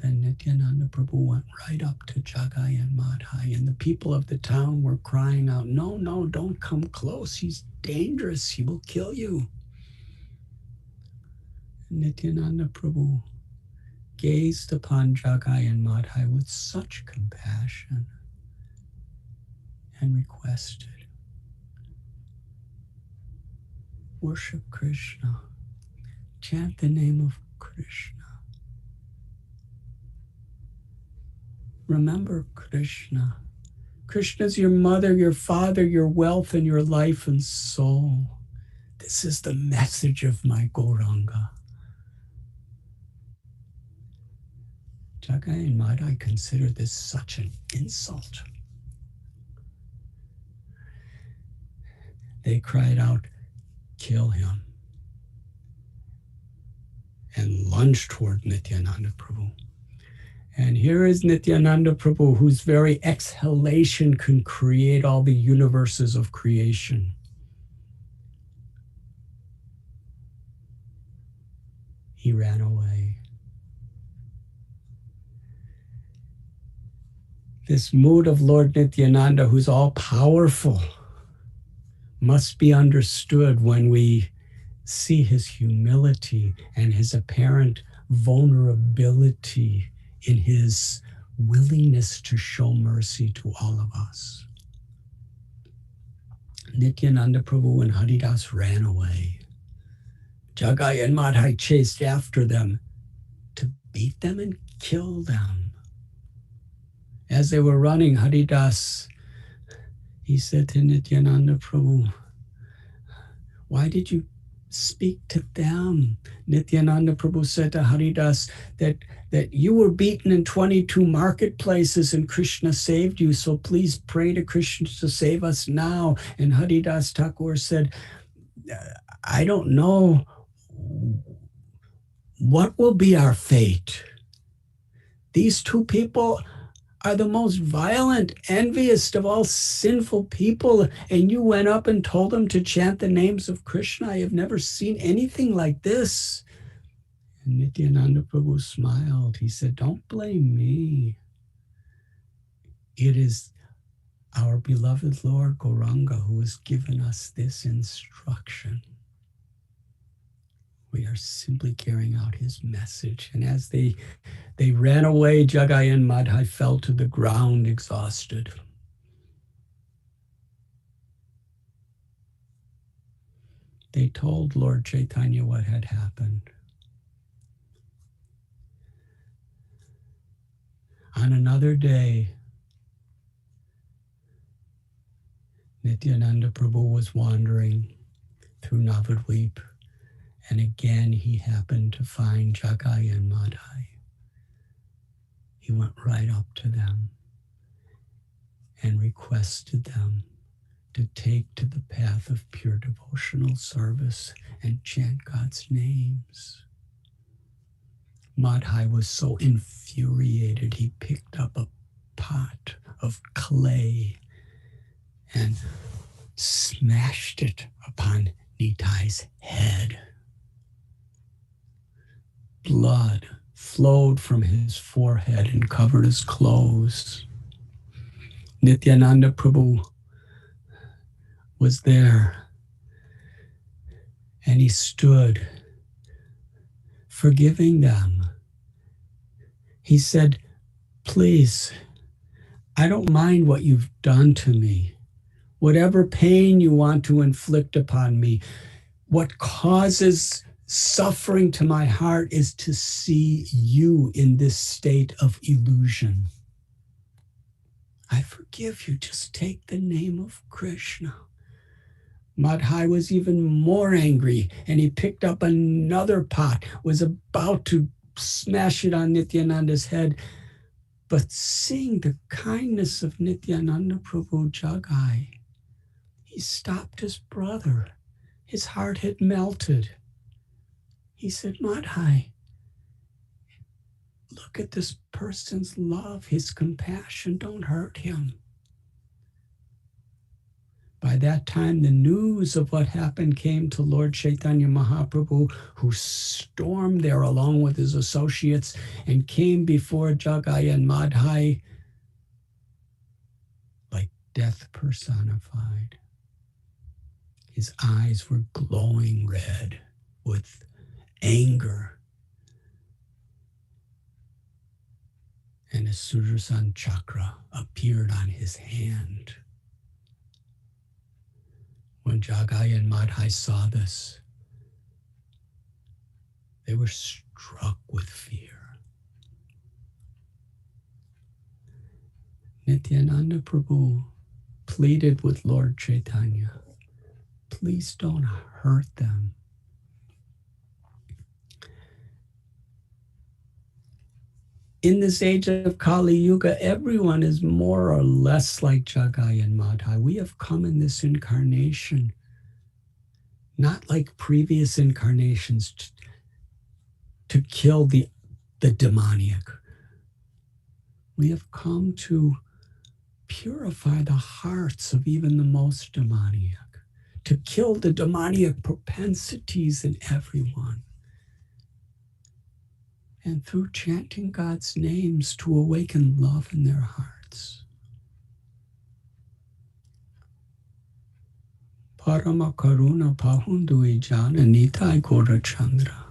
Then Nityananda Prabhu went right up to Jagai and Madhai, and the people of the town were crying out, "No, no, don't come close. He's dangerous. He will kill you." Nityananda Prabhu gazed upon Jagai and Madhai with such compassion and requested, "Worship Kṛṣṇa. Chant the name of Kṛṣṇa. Remember Kṛṣṇa. Krishna's your mother, your father, your wealth, and your life and soul. This is the message of my Gauranga." Jagai and Madhai consider this such an insult. They cried out, "Kill him," and lunged toward Nityananda Prabhu. And here is Nityananda Prabhu, whose very exhalation can create all the universes of creation. He ran away. This mood of Lord Nityananda, who's all powerful, must be understood when we see his humility and his apparent vulnerability in his willingness to show mercy to all of us. Nityananda Prabhu and Haridas ran away. Jagai and Madhai chased after them to beat them and kill them. As they were running, Haridas, he said to Nityananda Prabhu, "Why did you speak to them?" Nityananda Prabhu said to Haridas that you were beaten in 22 marketplaces and Kṛṣṇa saved you, so please pray to Kṛṣṇa to save us now. And Haridas Thakur said, "I don't know what will be our fate. These two people are the most violent, envious of all sinful people, and you went up and told them to chant the names of Kṛṣṇa. I have never seen anything like this." And Nityananda Prabhu smiled. He said, "Don't blame me. It is our beloved Lord Gauranga who has given us this instruction. We are simply carrying out his message." And as they ran away, Jagai and Madhai fell to the ground exhausted. They told Lord Chaitanya what had happened. On another day, Nityananda Prabhu was wandering through Navadvip, and again he happened to find Jagai and Madhai. He went right up to them and requested them to take to the path of pure devotional service and chant God's names. Madhai was so infuriated, he picked up a pot of clay and smashed it upon Nitai's head. Blood flowed from his forehead and covered his clothes. Nityananda Prabhu was there, and he stood forgiving them. He said, "Please, I don't mind what you've done to me. Whatever pain you want to inflict upon me, what causes suffering to my heart is to see you in this state of illusion. I forgive you. Just take the name of Kṛṣṇa." Madhai was even more angry, and he picked up another pot, was about to smash it on Nityananda's head. But seeing the kindness of Nityananda Prabhu, Jagai He stopped his brother. His heart had melted. He said, Madhai, look at this person's love, his compassion, don't hurt him. By that time, the news of what happened came to Lord Chaitanya Mahaprabhu, who stormed there along with his associates and came before Jagai and Madhai like death personified. His eyes were glowing red with anger. And a Sudarshan chakra appeared on his hand. When Jagai and Madhai saw this, they were struck with fear. Nityananda Prabhu pleaded with Lord Chaitanya, please don't hurt them. In this age of Kali Yuga, everyone is more or less like Jagai and Madhai. We have come in this incarnation, not like previous incarnations, to kill the demoniac. We have come to purify the hearts of even the most demoniac, to kill the demoniac propensities in everyone. And through chanting God's names to awaken love in their hearts. Parama Karuna Pahundui Jana Nitai Gora Chandra.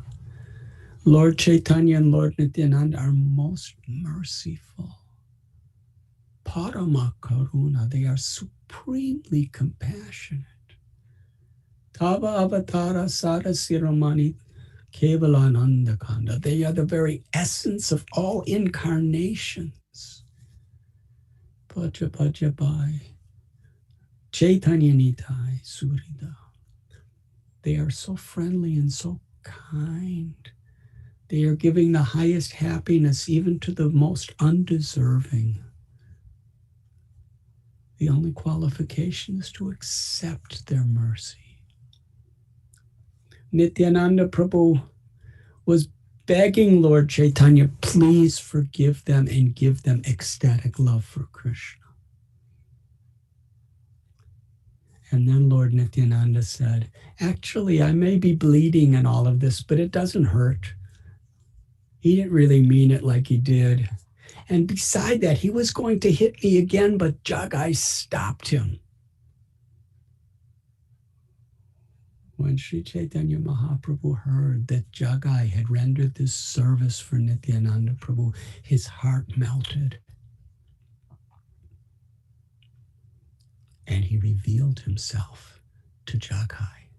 Lord Chaitanya and Lord Nityananda are most merciful. Parama Karuna, they are supremely compassionate. Tava Avatara Sara Siramani Kevalananda Kanda. They are the very essence of all incarnations. Paja Paja Bai. Chaitanya Nitai Surida. They are so friendly and so kind. They are giving the highest happiness even to the most undeserving. The only qualification is to accept their mercy. Nityananda Prabhu was begging Lord Chaitanya, please forgive them and give them ecstatic love for Kṛṣṇa. And then Lord Nityananda said, actually, I may be bleeding and all of this, but it doesn't hurt. He didn't really mean it like he did. And beside that, he was going to hit me again, but Jagai stopped him. When Sri Chaitanya Mahaprabhu heard that Jagai had rendered this service for Nityananda Prabhu, his heart melted. And he revealed himself to Jagai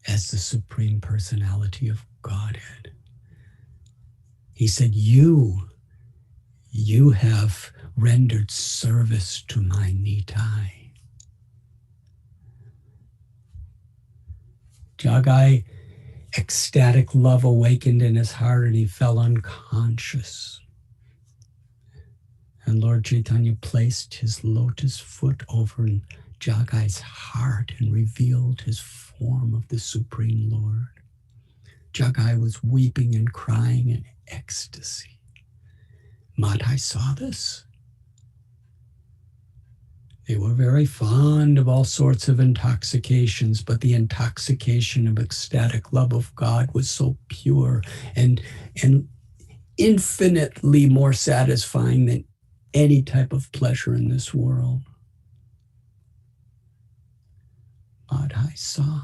as the Supreme Personality of Godhead. He said, you have rendered service to my Nitai. Jagai, ecstatic love awakened in his heart and he fell unconscious. And Lord Chaitanya placed his lotus foot over Jagai's heart and revealed his form of the Supreme Lord. Jagai was weeping and crying in ecstasy. Madhai saw this. They were very fond of all sorts of intoxications, but the intoxication of ecstatic love of God was so pure and infinitely more satisfying than any type of pleasure in this world. Madhai saw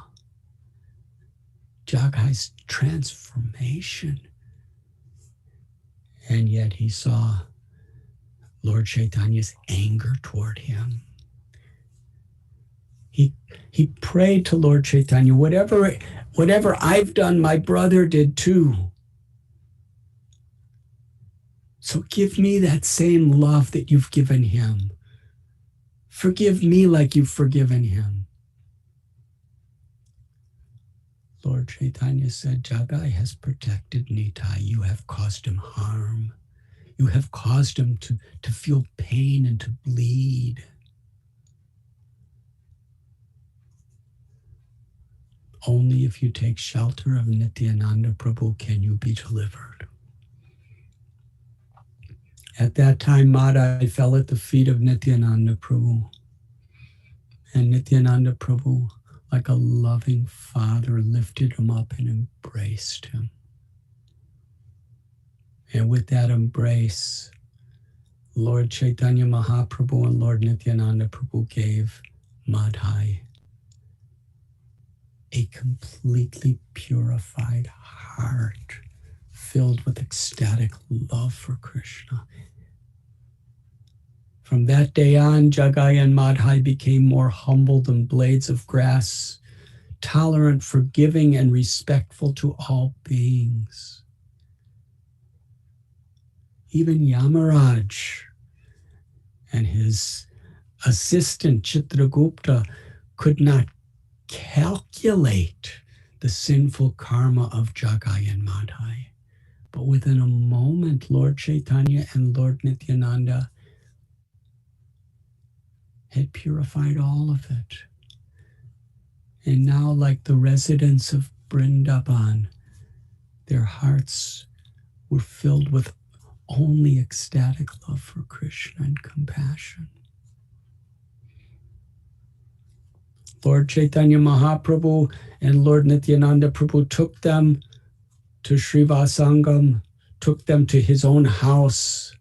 Jagai's transformation, and yet he saw Lord Chaitanya's anger toward him. He prayed to Lord Chaitanya, whatever I've done, my brother did too. So give me that same love that you've given him. Forgive me like you've forgiven him. Lord Chaitanya said, Jagai has protected Nitai. You have caused him harm. You have caused him to feel pain and to bleed. Only if you take shelter of Nityananda Prabhu can you be delivered. At that time, Madhai fell at the feet of Nityananda Prabhu. And Nityananda Prabhu, like a loving father, lifted him up and embraced him. And with that embrace, Lord Chaitanya Mahaprabhu and Lord Nityananda Prabhu gave Madhai a completely purified heart filled with ecstatic love for Kṛṣṇa. From that day on, Jagai and Madhai became more humble than blades of grass, tolerant, forgiving, and respectful to all beings. Even Yamaraj and his assistant Chitragupta could not calculate the sinful karma of Jagai and Madhai. But within a moment, Lord Chaitanya and Lord Nityananda had purified all of it. And now, like the residents of Vrindavan, their hearts were filled with only ecstatic love for Kṛṣṇa and compassion. Lord Chaitanya Mahaprabhu and Lord Nityananda Prabhu took them to Srivasangam, took them to his own house,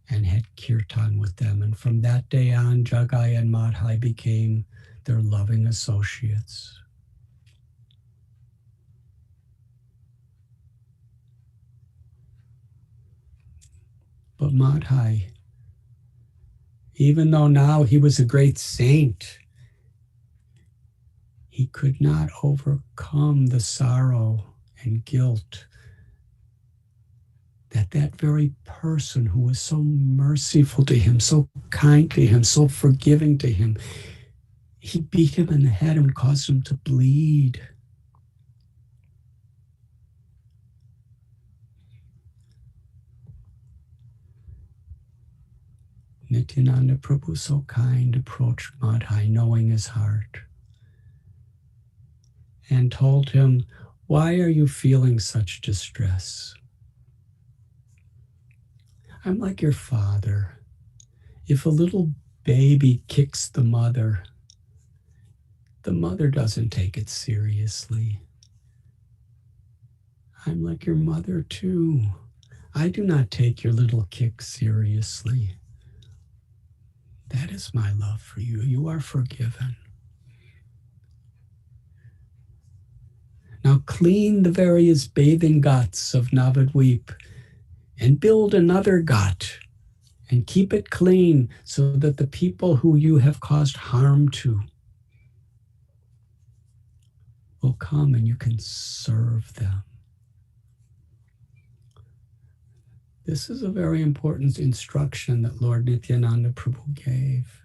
and had kirtan with them. And from that day on, Jagai and Madhai became their loving associates. But Madhai, even though now he was a great saint, he could not overcome the sorrow and guilt that that very person who was so merciful to him, so kind to him, so forgiving to him, he beat him in the head and caused him to bleed. Nityananda Prabhu, so kind, approached Madhai, knowing his heart, and told him, "Why are you feeling such distress? I'm like your father. If a little baby kicks the mother doesn't take it seriously. I'm like your mother too. I do not take your little kick seriously. That is my love for you. You are forgiven. Now clean the various bathing ghats of Navadvip and build another ghat and keep it clean so that the people who you have caused harm to will come and you can serve them." This is a very important instruction that Lord Nityananda Prabhu gave.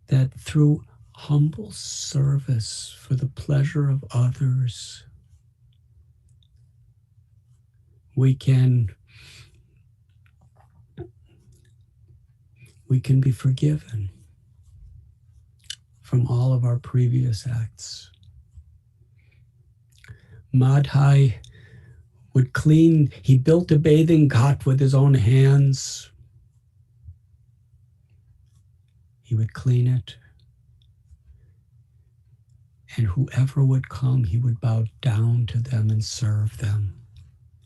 That through humble service for the pleasure of others, we can be forgiven from all of our previous acts. Madhai would clean, he built a bathing ghat with his own hands. He would clean it. And whoever would come, he would bow down to them and serve them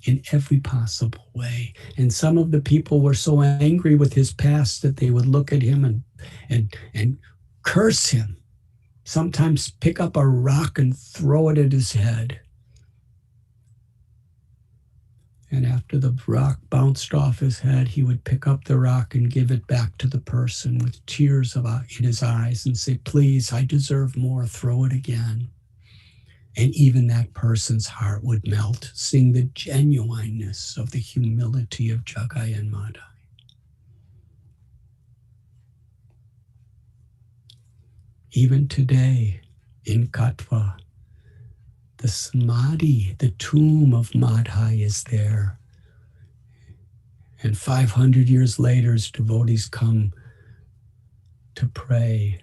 in every possible way. And some of the people were so angry with his past that they would look at him and curse him. Sometimes pick up a rock and throw it at his head. And after the rock bounced off his head, he would pick up the rock and give it back to the person with tears in his eyes and say, "Please, I deserve more, throw it again." And even that person's heart would melt, seeing the genuineness of the humility of Jagai and Madhai. Even today in Katwa, the samadhi, the tomb of Madhai is there. And 500 years later, as devotees come to pray,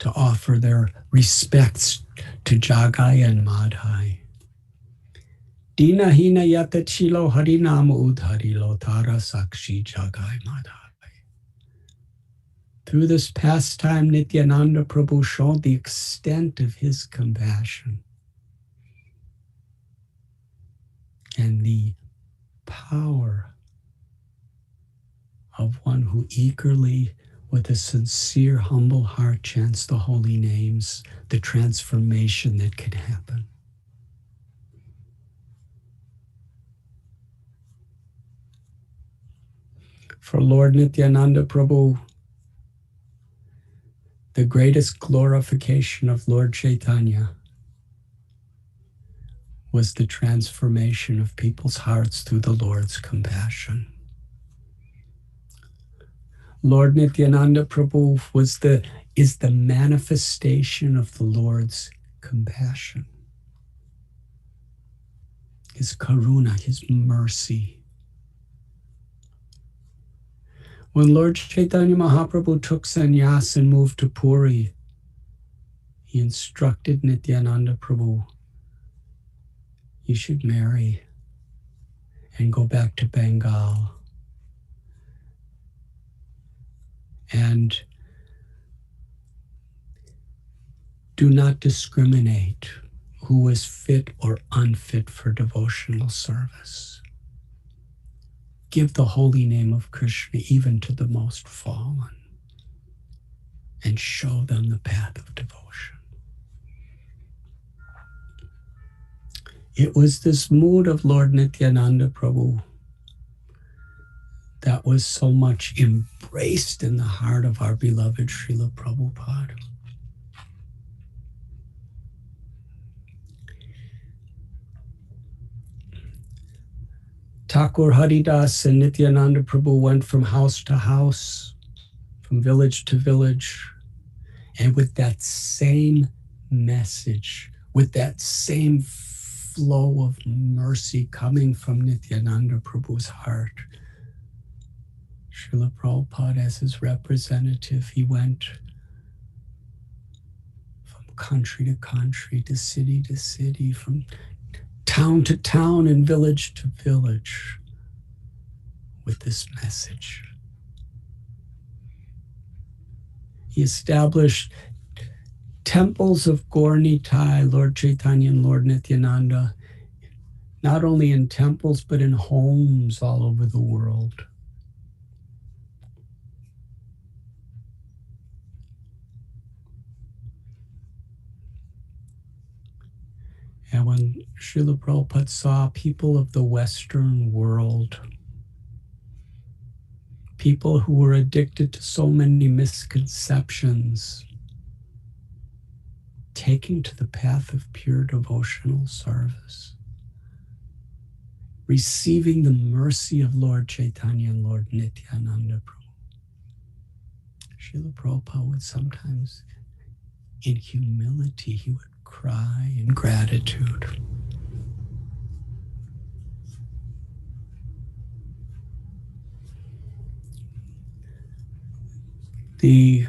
to offer their respects to Jagai and Madhai. Dina hina yata chilo harinama udharilo tara sakshi Jagai Madhai. Through this pastime, Nityananda Prabhu showed the extent of his compassion and the power of one who eagerly, with a sincere, humble heart, chants the holy names, the transformation that can happen. For Lord Nityananda Prabhu, the greatest glorification of Lord Chaitanya was the transformation of people's hearts through the Lord's compassion. Lord Nityananda Prabhu is the manifestation of the Lord's compassion, his karuna, his mercy. When Lord Chaitanya Mahaprabhu took sannyas and moved to Puri, he instructed Nityananda Prabhu, you should marry and go back to Bengal. And do not discriminate who is fit or unfit for devotional service. Give the holy name of Kṛṣṇa even to the most fallen and show them the path of devotion. It was this mood of Lord Nityananda Prabhu that was so much embraced in the heart of our beloved Srila Prabhupada. Thakur Haridas and Nityananda Prabhu went from house to house, from village to village, and with that same message, with that same flow of mercy coming from Nityananda Prabhu's heart, Srila Prabhupada, as his representative, he went from country to country, to city, from town to town and village to village with this message. He established temples of Gaur Nitai, Lord Chaitanya and Lord Nityananda, not only in temples but in homes all over the world. And when Srila Prabhupada saw people of the Western world, people who were addicted to so many misconceptions, taking to the path of pure devotional service, receiving the mercy of Lord Chaitanya and Lord Nityananda Prabhu, Srila Prabhupada would sometimes, in humility, he would cry in gratitude. The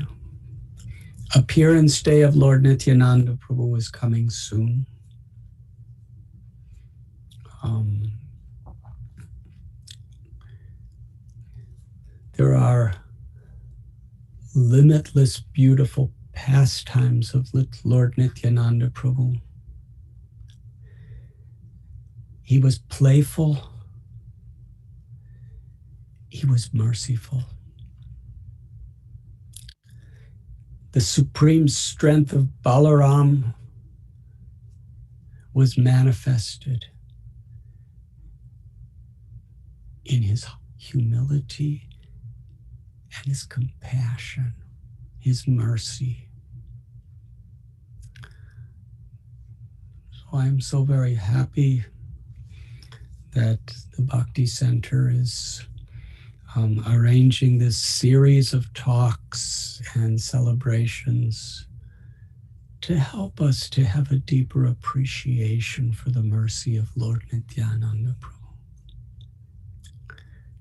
appearance day of Lord Nityananda Prabhu is coming soon. There are limitless, beautiful pastimes of Lord Nityananda Prabhu. He was playful. He was merciful. The supreme strength of Balaram was manifested in his humility and his compassion, his mercy. So I'm so very happy that the Bhakti Center is arranging this series of talks and celebrations to help us to have a deeper appreciation for the mercy of Lord Nityananda Prabhu.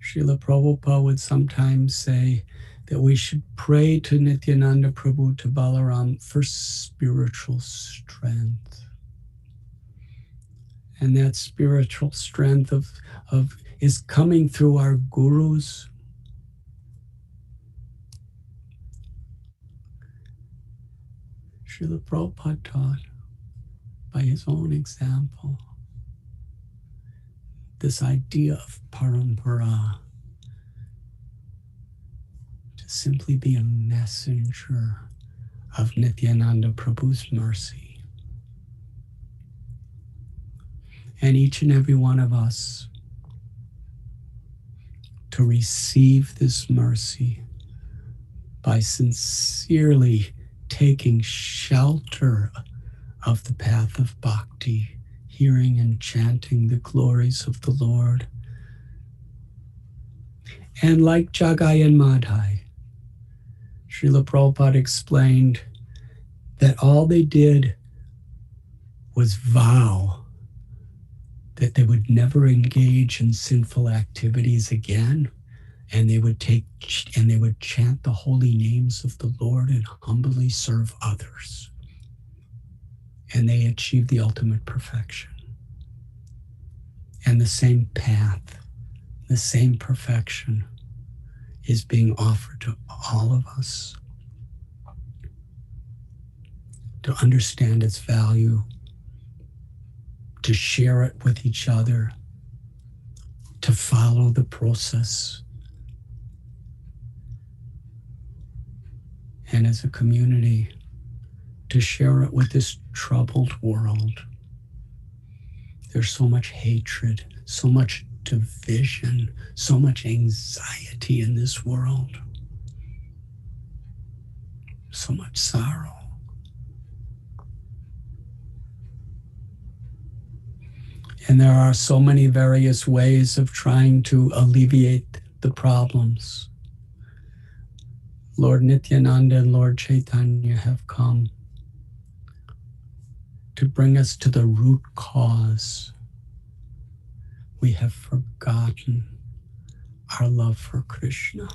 Srila Prabhupada would sometimes say that we should pray to Nityananda Prabhu, to Balaram, for spiritual strength. And that spiritual strength is coming through our gurus. Srila Prabhupada taught by his own example this idea of parampara, to simply be a messenger of Nityananda Prabhu's mercy. And each and every one of us to receive this mercy by sincerely taking shelter of the path of bhakti, hearing and chanting the glories of the Lord. And like Jagai and Madhai, Srila Prabhupada explained that all they did was vow that they would never engage in sinful activities again, and they would chant the holy names of the Lord and humbly serve others. And they achieved the ultimate perfection. And the same path, the same perfection is being offered to all of us, to understand its value, to share it with each other, to follow the process. And as a community, to share it with this troubled world. There's so much hatred, so much division, so much anxiety in this world, so much sorrow. And there are so many various ways of trying to alleviate the problems. Lord Nityananda and Lord Chaitanya have come to bring us to the root cause. We have forgotten our love for Kṛṣṇa.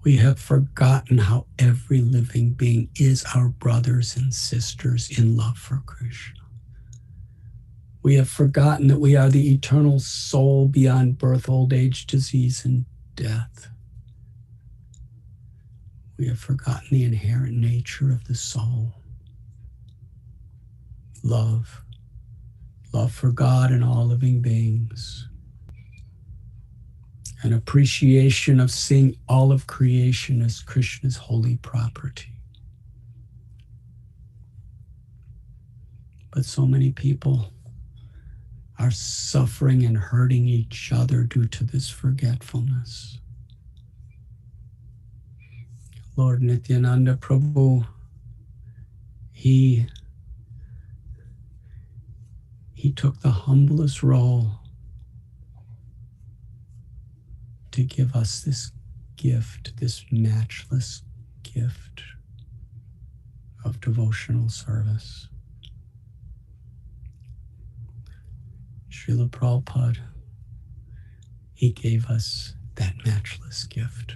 We have forgotten how every living being is our brothers and sisters in love for Kṛṣṇa. We have forgotten that we are the eternal soul beyond birth, old age, disease, and death. We have forgotten the inherent nature of the soul. Love. Love for God and all living beings. An appreciation of seeing all of creation as Krishna's holy property. But so many people are suffering and hurting each other due to this forgetfulness. Lord Nityananda Prabhu, he took the humblest role to give us this gift, this matchless gift of devotional service. Srila Prabhupada, he gave us that matchless gift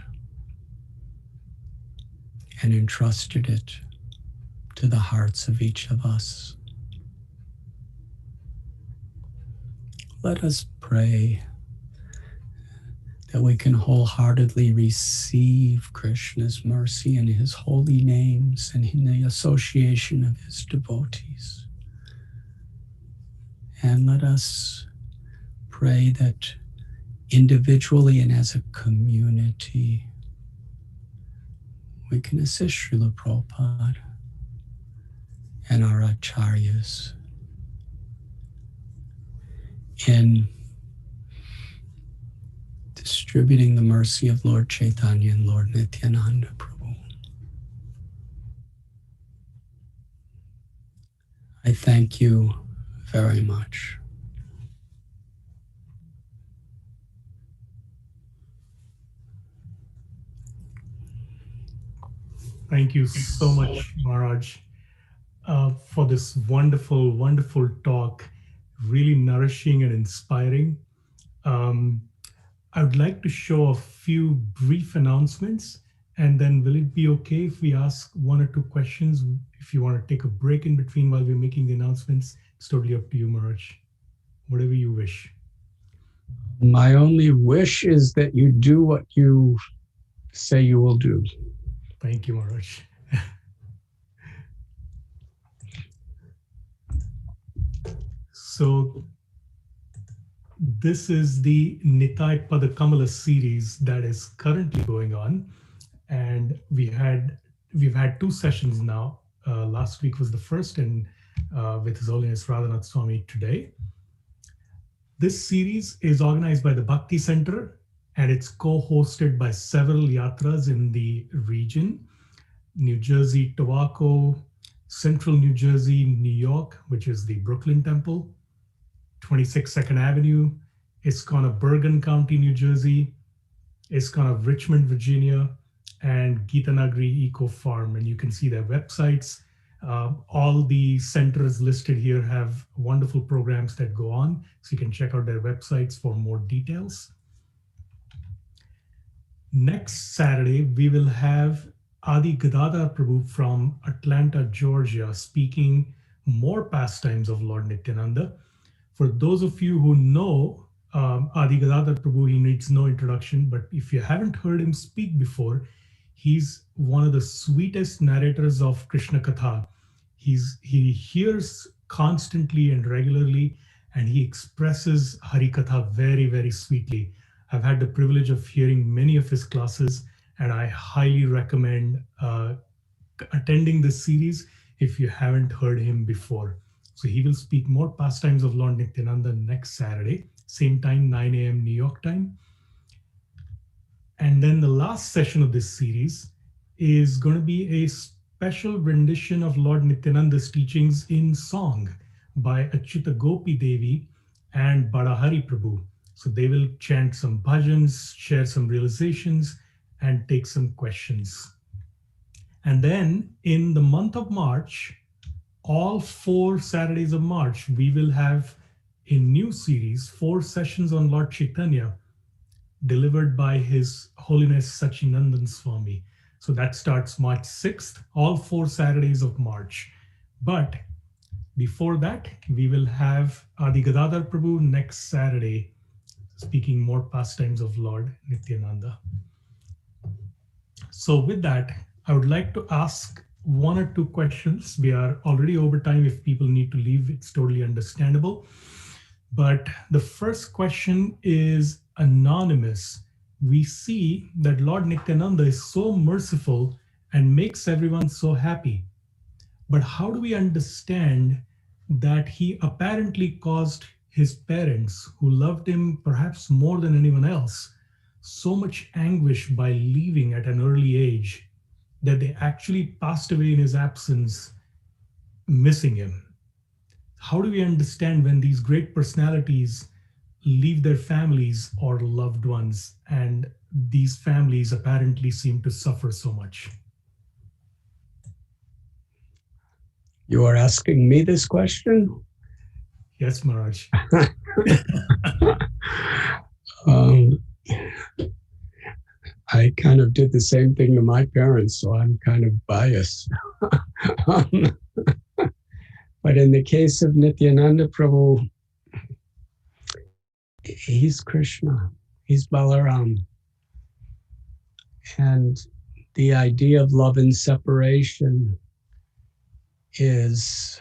and entrusted it to the hearts of each of us. Let us pray that we can wholeheartedly receive Krishna's mercy and his holy names and in the association of his devotees. And let us pray that individually and as a community, we can assist Srila Prabhupada and our acharyas in distributing the mercy of Lord Chaitanya and Lord Nityananda Prabhu. I thank you very much. Thank you so much, Maharaj, for this wonderful, wonderful talk, really nourishing and inspiring. I would like to show a few brief announcements, and then will it be okay if we ask one or two questions? If you want to take a break in between while we're making the announcements, it's totally up to you, Maharaj. Whatever you wish. My only wish is that you do what you say you will do. Thank you, Maharaj. So this is the Nitai Padakamala series that is currently going on, and we've had two sessions now. Last week was the first, and with His Holiness Radhanath Swami today. This series is organized by the Bhakti Center, and it's co-hosted by several yatras in the region: New Jersey, Tobacco, Central New Jersey, New York, which is the Brooklyn Temple, 26 2nd Avenue, ISKCON of Bergen County, New Jersey, ISKCON of Richmond, Virginia, and Gitanagri Eco Farm. And you can see their websites. All the centers listed here have wonderful programs that go on, so you can check out their websites for more details. Next Saturday, we will have Adi Gadadhar Prabhu from Atlanta, Georgia, speaking more pastimes of Lord Nityananda. For those of you who know Adi Gadadhar Prabhu, he needs no introduction, but if you haven't heard him speak before, he's one of the sweetest narrators of Kṛṣṇa Katha. He hears constantly and regularly, and he expresses Hari Katha very, very sweetly. I've had the privilege of hearing many of his classes, and I highly recommend attending this series if you haven't heard him before. So he will speak more pastimes of Lord Nityananda next Saturday, same time, 9 a.m. New York time. And then the last session of this series is going to be a special rendition of Lord Nityananda's teachings in song by Achyuta Gopi Devi and Badahari Prabhu. So they will chant some bhajans, share some realizations, and take some questions. And then in the month of March, all 4 Saturdays of March, we will have a new series, 4 sessions on Lord Chaitanya, delivered by His Holiness Sachinandan Swami. So that starts March 6th, all 4 Saturdays of March. But before that, we will have Adi Gadadhar Prabhu next Saturday, speaking more pastimes of Lord Nityananda. So with that, I would like to ask 1 or 2 questions. We are already over time. If people need to leave, it's totally understandable. But the first question is anonymous. We see that Lord Nityananda is so merciful and makes everyone so happy. But how do we understand that he apparently caused his parents, who loved him perhaps more than anyone else, so much anguish by leaving at an early age that they actually passed away in his absence, missing him? How do we understand when these great personalities leave their families or loved ones, and these families apparently seem to suffer so much? You are asking me this question? Yes, Maharaj. I kind of did the same thing to my parents, so I'm kind of biased. But in the case of Nityananda Prabhu, he's Kṛṣṇa, he's Balaram. And the idea of love and separation is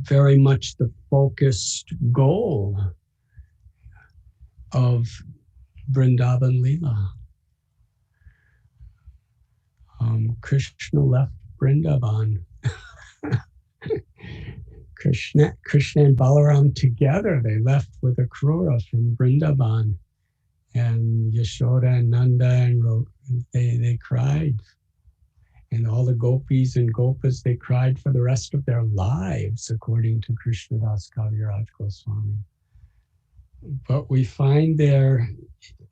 very much the focused goal of Vrindavan Leela. Kṛṣṇa left Vrindavan. Kṛṣṇa and Balaram together, they left with Akrura from Vrindavan. And Yashoda and Nanda, and they cried. And all the gopis and gopas, they cried for the rest of their lives, according to Krishnadas Kaviraj Goswami. But we find there,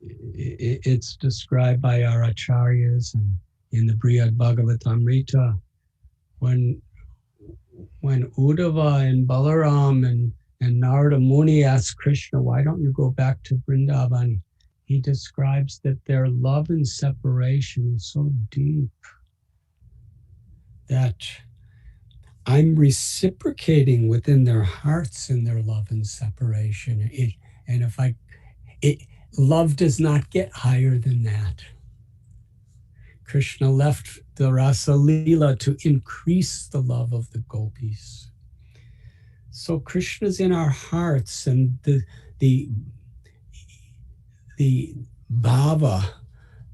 it's described by our acharyas and in the Śrīmad-Bhāgavatam, when Uddhava and Balaram and And Narada Muni asked Kṛṣṇa, why don't you go back to Vrindavan? He describes that their love and separation is so deep that I'm reciprocating within their hearts in their love and separation. Love does not get higher than that. Kṛṣṇa left the Rasa Lila to increase the love of the gopis. So Kṛṣṇa's in our hearts, and the bhava,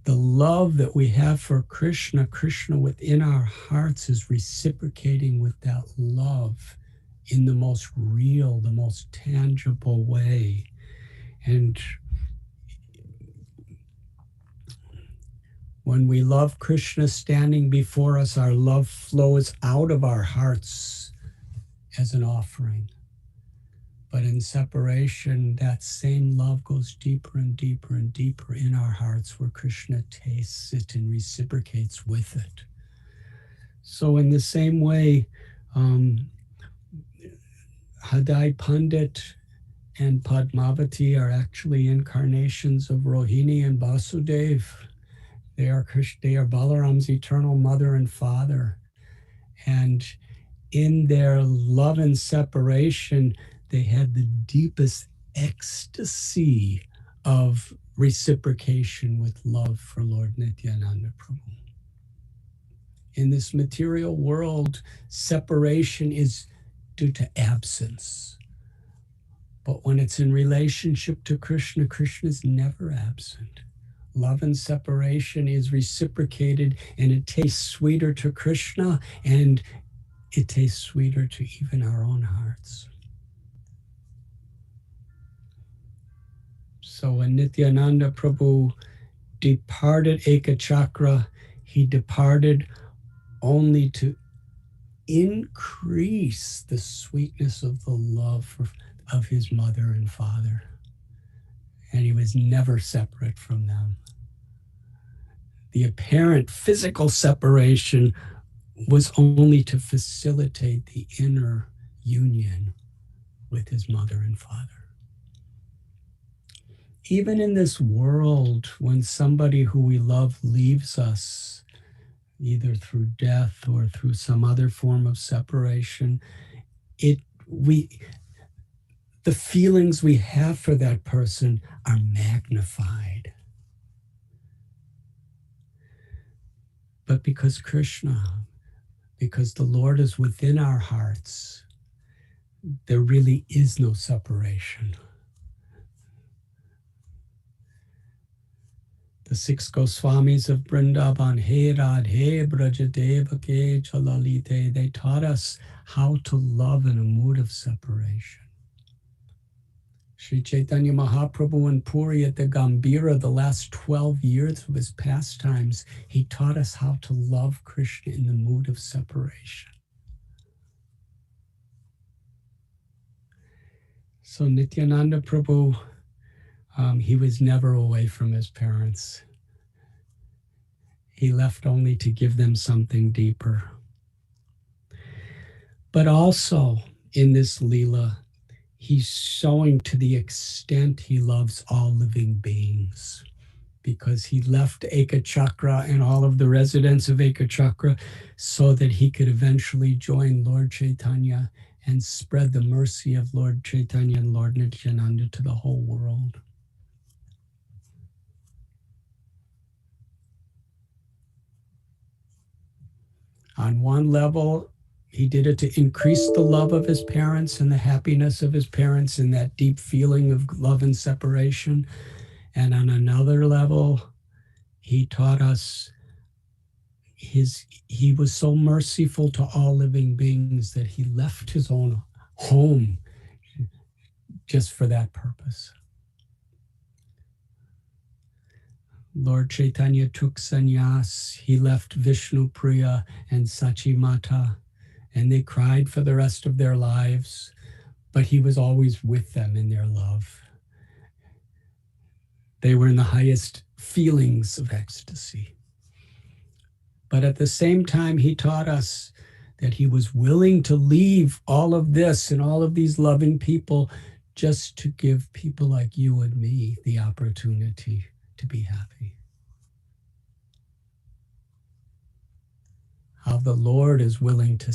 the love that we have for Kṛṣṇa within our hearts is reciprocating with that love in the most real, the most tangible way. And when we love Kṛṣṇa standing before us, our love flows out of our hearts as an offering. But in separation, that same love goes deeper and deeper and deeper in our hearts, where Kṛṣṇa tastes it and reciprocates with it. So in the same way, Hadai Pandit and Padmavati are actually incarnations of Rohini and Vasudev. They are Balaram's eternal mother and father. And in their love and separation, they had the deepest ecstasy of reciprocation with love for Lord Nityananda Prabhu. In this material world, separation is due to absence. But when it's in relationship to Kṛṣṇa, Kṛṣṇa is never absent. Love and separation is reciprocated, and it tastes sweeter to Kṛṣṇa, and it tastes sweeter to even our own hearts. So when Nityananda Prabhu departed Ekachakra, he departed only to increase the sweetness of the love of his mother and father. And he was never separate from them. The apparent physical separation was only to facilitate the inner union with his mother and father. Even in this world, when somebody who we love leaves us, either through death or through some other form of separation, the feelings we have for that person are magnified. But because the Lord is within our hearts, there really is no separation. The 6 Goswamis of Vrindavan, He Radhe Brajadevake Chalalite, they taught us how to love in a mood of separation. Sri Chaitanya Mahaprabhu in Puri at the Gambhira, the last 12 years of his pastimes, he taught us how to love Kṛṣṇa in the mood of separation. So Nityananda Prabhu, he was never away from his parents. He left only to give them something deeper. But also in this Leela, he's showing to the extent he loves all living beings, because he left Ekachakra and all of the residents of Ekachakra so that he could eventually join Lord Chaitanya and spread the mercy of Lord Chaitanya and Lord Nityananda to the whole world. On one level, he did it to increase the love of his parents and the happiness of his parents and that deep feeling of love and separation. And on another level, he taught us he was so merciful to all living beings that he left his own home just for that purpose. Lord Chaitanya took sannyas. He left Vishnu Priya and Sachi Mata, and they cried for the rest of their lives, but he was always with them in their love. They were in the highest feelings of ecstasy. But at the same time, he taught us that he was willing to leave all of this and all of these loving people just to give people like you and me the opportunity to be happy. How the Lord is willing to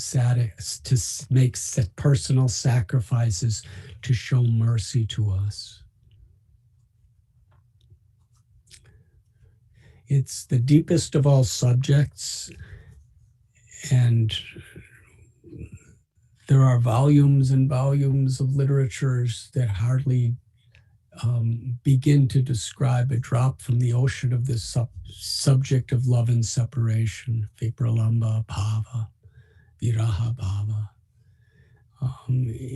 make personal sacrifices to show mercy to us. It's the deepest of all subjects, and there are volumes and volumes of literatures that hardly begin to describe a drop from the ocean of this subject of love and separation, vipralamba bhava, viraha bhava.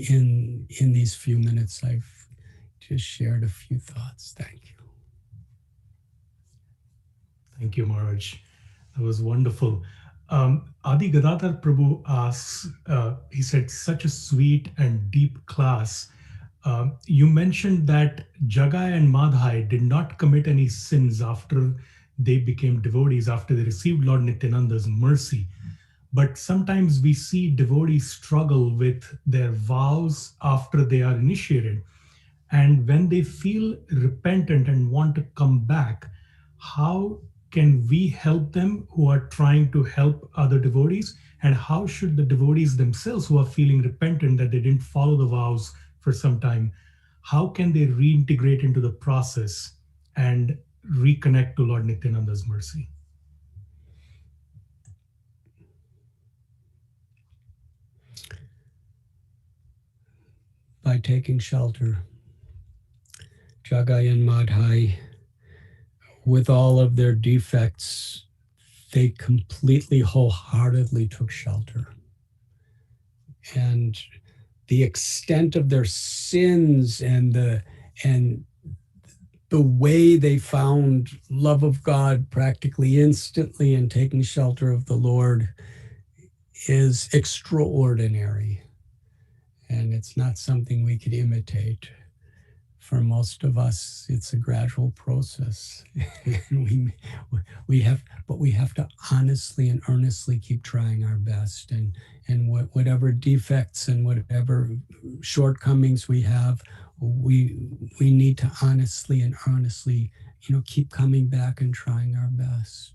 In these few minutes, I've just shared a few thoughts. Thank you. Thank you, Maharaj. That was wonderful. Adi Gadadhar Prabhu asks, he said, such a sweet and deep class. You mentioned that Jagai and Madhai did not commit any sins after they became devotees, after they received Lord Nityananda's mercy. But sometimes we see devotees struggle with their vows after they are initiated. And when they feel repentant and want to come back, how can we help them who are trying to help other devotees? And how should the devotees themselves who are feeling repentant that they didn't follow the vows for some time, how can they reintegrate into the process and reconnect to Lord Nityananda's mercy? By taking shelter. Jagai and Madhai, with all of their defects, they completely, wholeheartedly took shelter. And the extent of their sins and the way they found love of God practically instantly in taking shelter of the Lord is extraordinary. And it's not something we could imitate. For most of us, it's a gradual process. we have to honestly and earnestly keep trying our best, and whatever defects and whatever shortcomings we have, we need to honestly and earnestly, keep coming back and trying our best.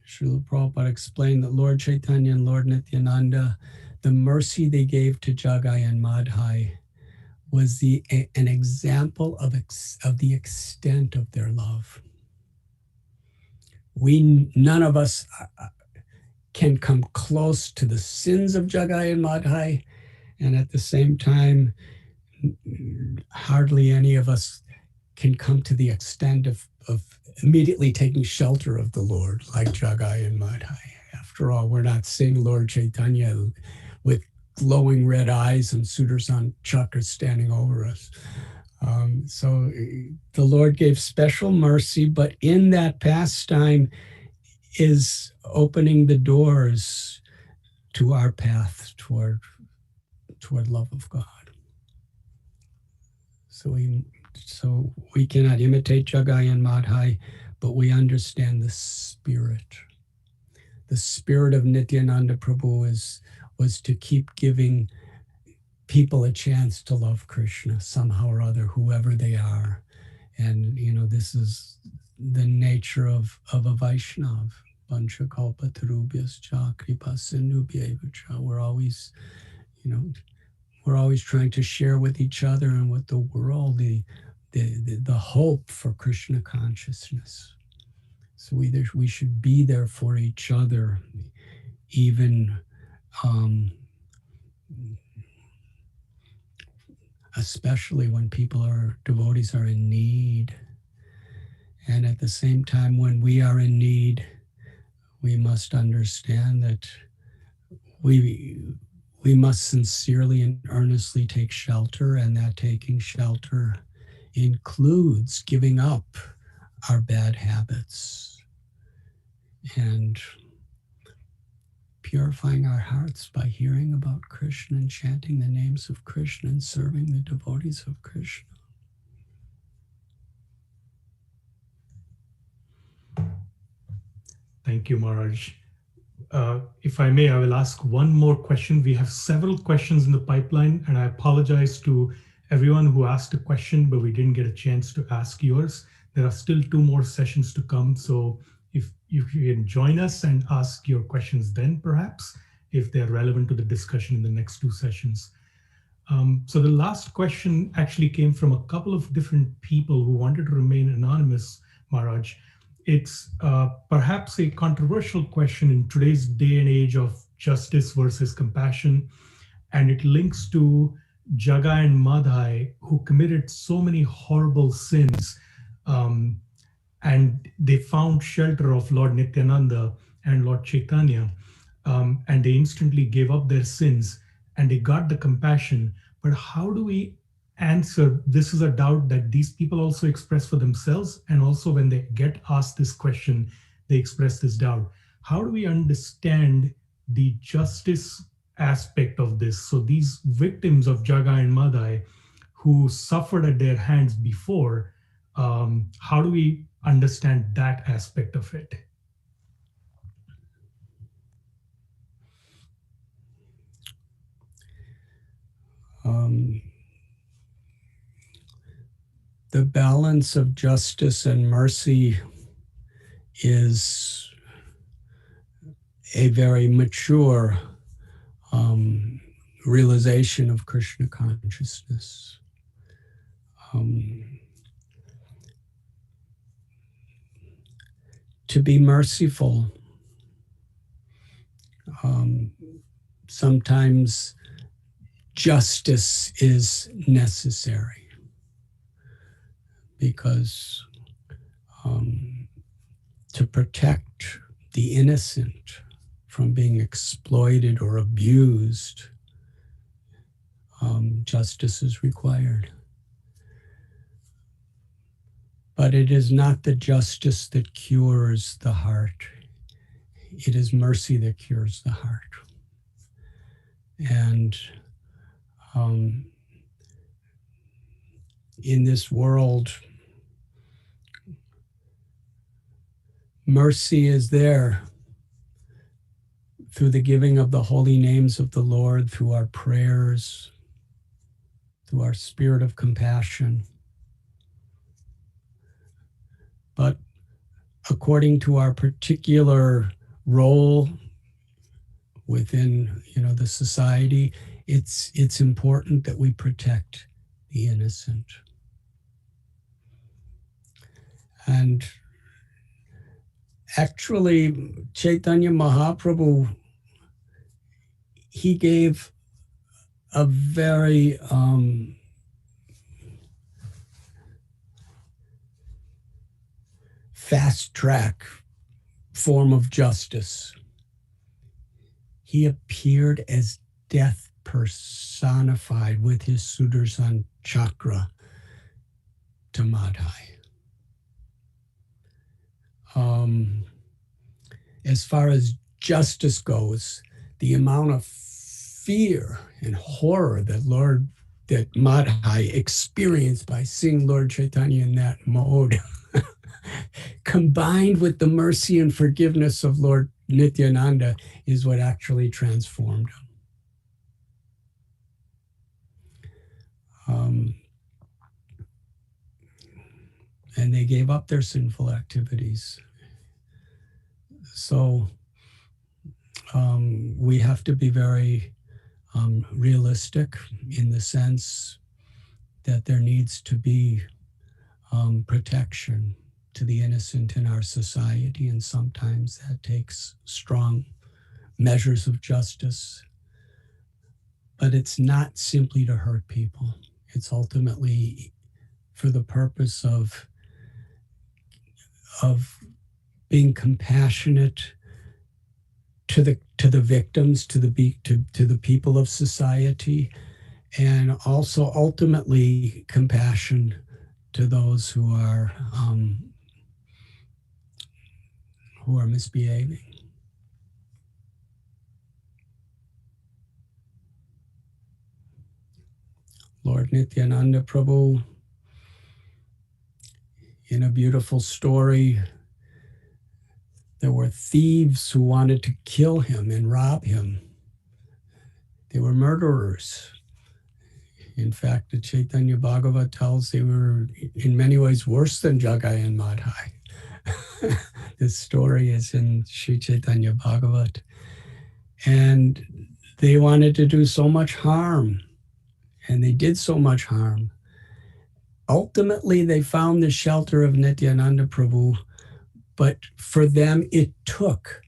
Srila Prabhupada explained that Lord Chaitanya and Lord Nityananda, the mercy they gave to Jagai and Madhai was an example of the extent of their love. None of us can come close to the sins of Jagai and Madhai, and at the same time, hardly any of us can come to the extent of immediately taking shelter of the Lord like Jagai and Madhai. After all, we're not seeing Lord Chaitanya with glowing red eyes and Sudarshan Chakra standing over us. So the Lord gave special mercy, but in that pastime is opening the doors to our path toward love of God. So we cannot imitate Jagai and Madhai, but we understand the spirit. The spirit of Nityananda Prabhu was to keep giving people a chance to love Kṛṣṇa somehow or other, whoever they are. And, this is the nature of a Vaishnav. Panchakalpa tarubhyascha kripa sindhubhyevacha. We're always trying to share with each other and with the world the hope for Kṛṣṇa consciousness. So we should be there for each other, even especially when devotees are in need. And at the same time, when we are in need, we must understand that we must sincerely and earnestly take shelter, and that taking shelter includes giving up our bad habits and purifying our hearts by hearing about Kṛṣṇa and chanting the names of Kṛṣṇa and serving the devotees of Kṛṣṇa. Thank you, Maharaj. if I may, I will ask one more question. We have several questions in the pipeline, and I apologize to everyone who asked a question, but we didn't get a chance to ask yours. There are still 2 more sessions to come. So if you can join us and ask your questions then, perhaps, if they're relevant to the discussion in the next 2 sessions. So the last question actually came from a couple of different people who wanted to remain anonymous, Maharaj. It's perhaps a controversial question in today's day and age of justice versus compassion, and it links to Jagai and Madhai, who committed so many horrible sins, and they found shelter of Lord Nityananda and Lord Chaitanya, and they instantly gave up their sins, and they got the compassion. But how do we answer? This is a doubt that these people also express for themselves, and also when they get asked this question, they express this doubt. How do we understand the justice aspect of this? So these victims of Jagai and Madhai who suffered at their hands before, how do we understand that aspect of it? The balance of justice and mercy is a very mature realization of Kṛṣṇa consciousness. To be merciful, sometimes justice is necessary, because to protect the innocent from being exploited or abused, justice is required. But it is not the justice that cures the heart. It is mercy that cures the heart. And in this world, mercy is there through the giving of the holy names of the Lord, through our prayers, through our spirit of compassion. But according to our particular role within, the society, it's important that we protect the innocent. And actually, Chaitanya Mahaprabhu, he gave a very fast track form of justice. He appeared as death personified with his Sudarshan chakra to Madhai. As far as justice goes, the amount of fear and horror that Madhai experienced by seeing Lord Chaitanya in that mode, combined with the mercy and forgiveness of Lord Nityananda, is what actually transformed him. And they gave up their sinful activities. So we have to be very realistic in the sense that there needs to be protection to the innocent in our society, and sometimes that takes strong measures of justice. But it's not simply to hurt people. It's ultimately for the purpose of being compassionate to the victims, to the people of society, and also ultimately compassion to those who are misbehaving. Lord Nityananda Prabhu, in a beautiful story There were thieves who wanted to kill him and rob him. They were murderers. In fact, the Chaitanya Bhagavata tells they were in many ways worse than Jagai and Madhai. This story is in Sri Chaitanya Bhagavata. And they wanted to do so much harm, and they did so much harm. Ultimately, they found the shelter of Nityananda Prabhu, but for them, it took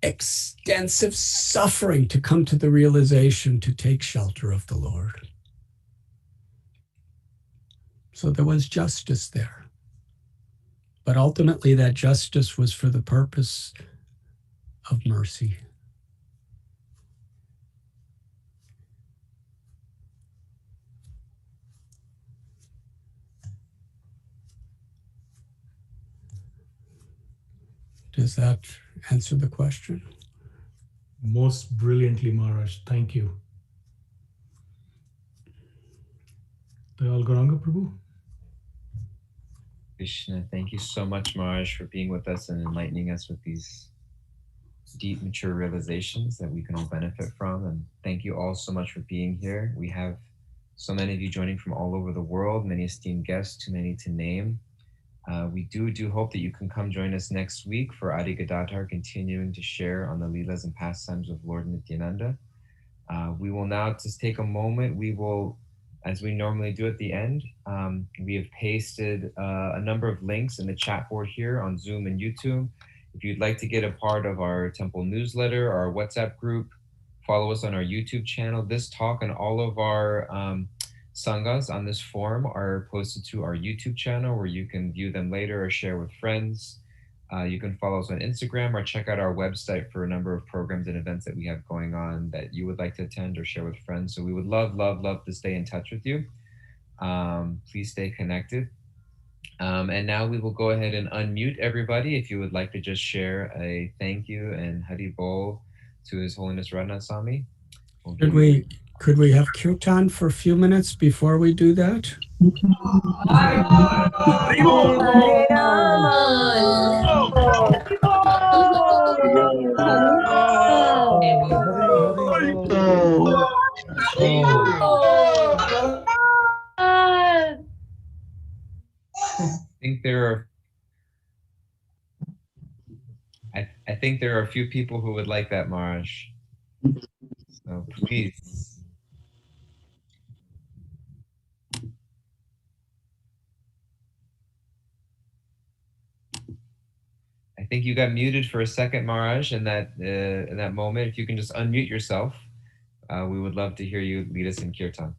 extensive suffering to come to the realization to take shelter of the Lord. So there was justice there. But ultimately, that justice was for the purpose of mercy. Does that answer the question? Most brilliantly, Maharaj. Thank you. Dayal Gauranga Prabhu. Kṛṣṇa, thank you so much, Maharaj, for being with us and enlightening us with these deep, mature realizations that we can all benefit from. And thank you all so much for being here. We have so many of you joining from all over the world, many esteemed guests, too many to name. We do hope that you can come join us next week for Adi Gadadhar continuing to share on the Leelas and pastimes of Lord Nityananda. We will now just take a moment. We will, as we normally do at the end, we have pasted a number of links in the chat board here on Zoom and YouTube. If you'd like to get a part of our temple newsletter or our WhatsApp group, follow us on our YouTube channel. This talk and all of our sanghas on this forum are posted to our YouTube channel where you can view them later or share with friends. You can follow us on Instagram or check out our website for a number of programs and events that we have going on that you would like to attend or share with friends. So we would love to stay in touch with you. Please stay connected. And now we will go ahead and unmute everybody. If you would like to just share a thank you and Hari Bol to His Holiness Radhanath Swami. Could we have kirtan for a few minutes before we do that? I think there are a few people who would like that, Maharaj. So please. I think you got muted for a second, Maharaj, in that moment. If you can just unmute yourself, we would love to hear you lead us in kirtan.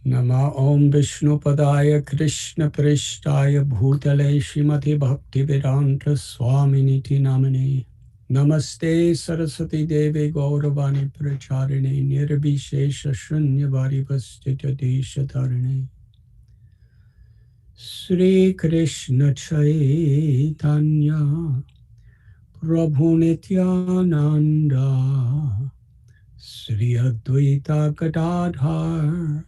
Nama Om Vishnu Padaya Krishna Prishtaya Bhutale Śrīmati Bhaktivedanta Swami Niti Namane Namaste Saraswati Devi Gauravani Pracharine Nirvishesha Shunyavadi Vastita Deshatarine Sri Krishna Chaitanya Prabhu Nityananda Sri Advaita Gadadhar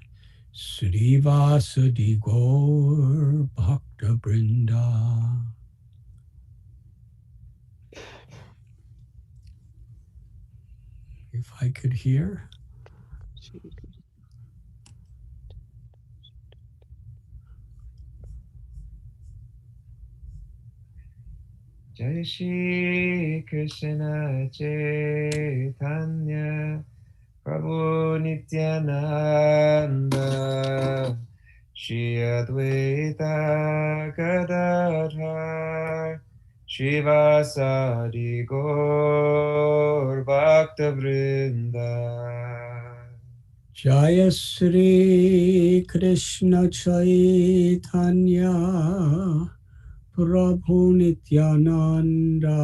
Srivasadi Gaur Bhakta Brinda. If I could hear. Jai Shri Kṛṣṇa Chaitanya Prabhu Nityananda Shri Advaita Gadadhar Srivasadi Gaur Bhakta Vrinda. Jaya Shri Krishna Chaitanya Prabhu Nityananda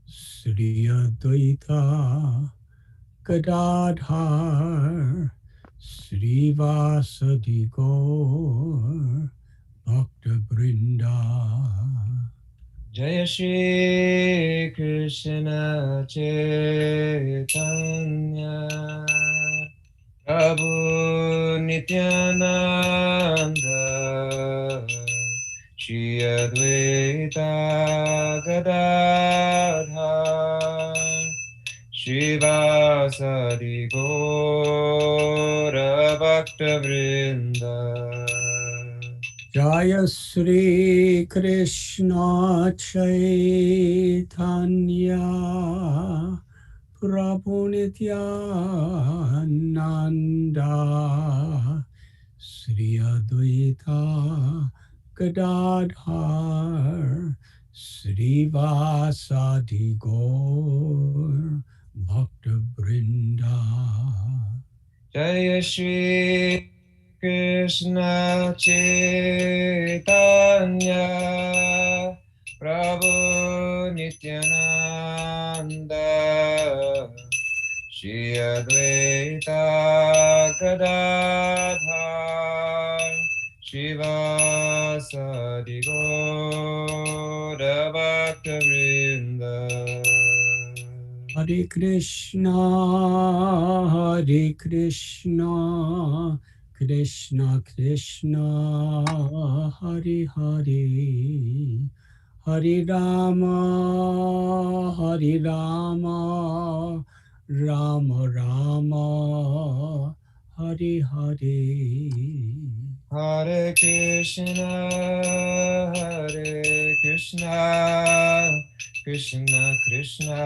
Sri Advaita Gadadhar Srivasadi Gaur Bhakta Brinda. Jaya Shri Kṛṣṇa Chaitanya Prabhu Nityananda, Shri Advaita Gadadhar, Shivasadi Gaura Bhakta Vrinda. Jaya Sri Krishna Chaitanya Prabhu Nityananda Sri Advaita Gadadhar Srivasadi Gaur Bhakta Vrinda. Jaya Shri Kṛṣṇa Chaitanya Prabhu Nityananda Shri Advaita Gadadhar Shivasadi Gaura Bhakta Vrinda. Hare Krishna, Hare Krishna, Krishna Krishna, Hare Hare, Hare Rama, Hare Rama, Rama Rama, Hare Hare. Hare Krishna, Hare Krishna, Krishna Krishna,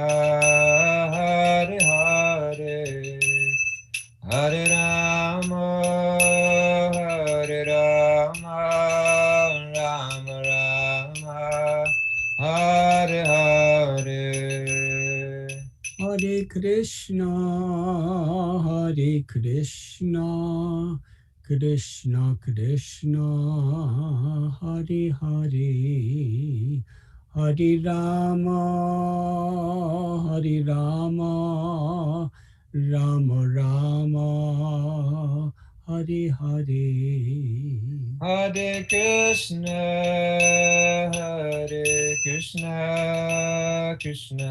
Hare Hare, Hare Rama, Hare Rama, Rama Rama, Hare Hare. Hare Krishna, Hare Krishna, Krishna Krishna, Hare Hare, Hare Rama, Hare Rama, Rama Rama, Hare Hare. Hare Krishna, Hare Krishna, Krishna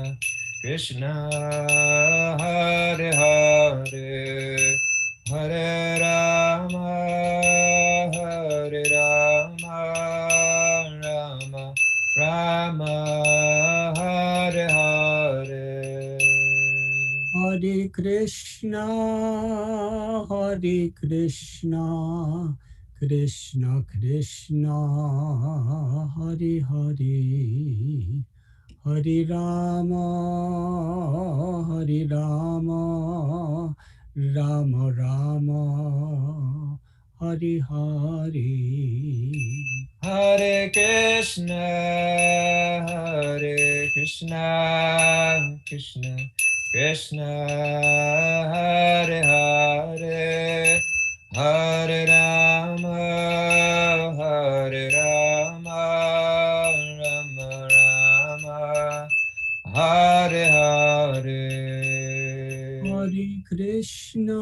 Krishna, Hare Hare, Hare Rama, Hare Rama, Rama Rama, Hare Hare. Hare Krishna, Hare Krishna, Krishna Krishna, Hare Hare, Hare Rama, Hare Rama, Rama Rama, Hare Hare. Hare Krishna, Hare Krishna, Krishna Krishna, Hare Hare, Hare Rama, Hare Rama, Rama Rama, Hare Hare. Hare Krishna,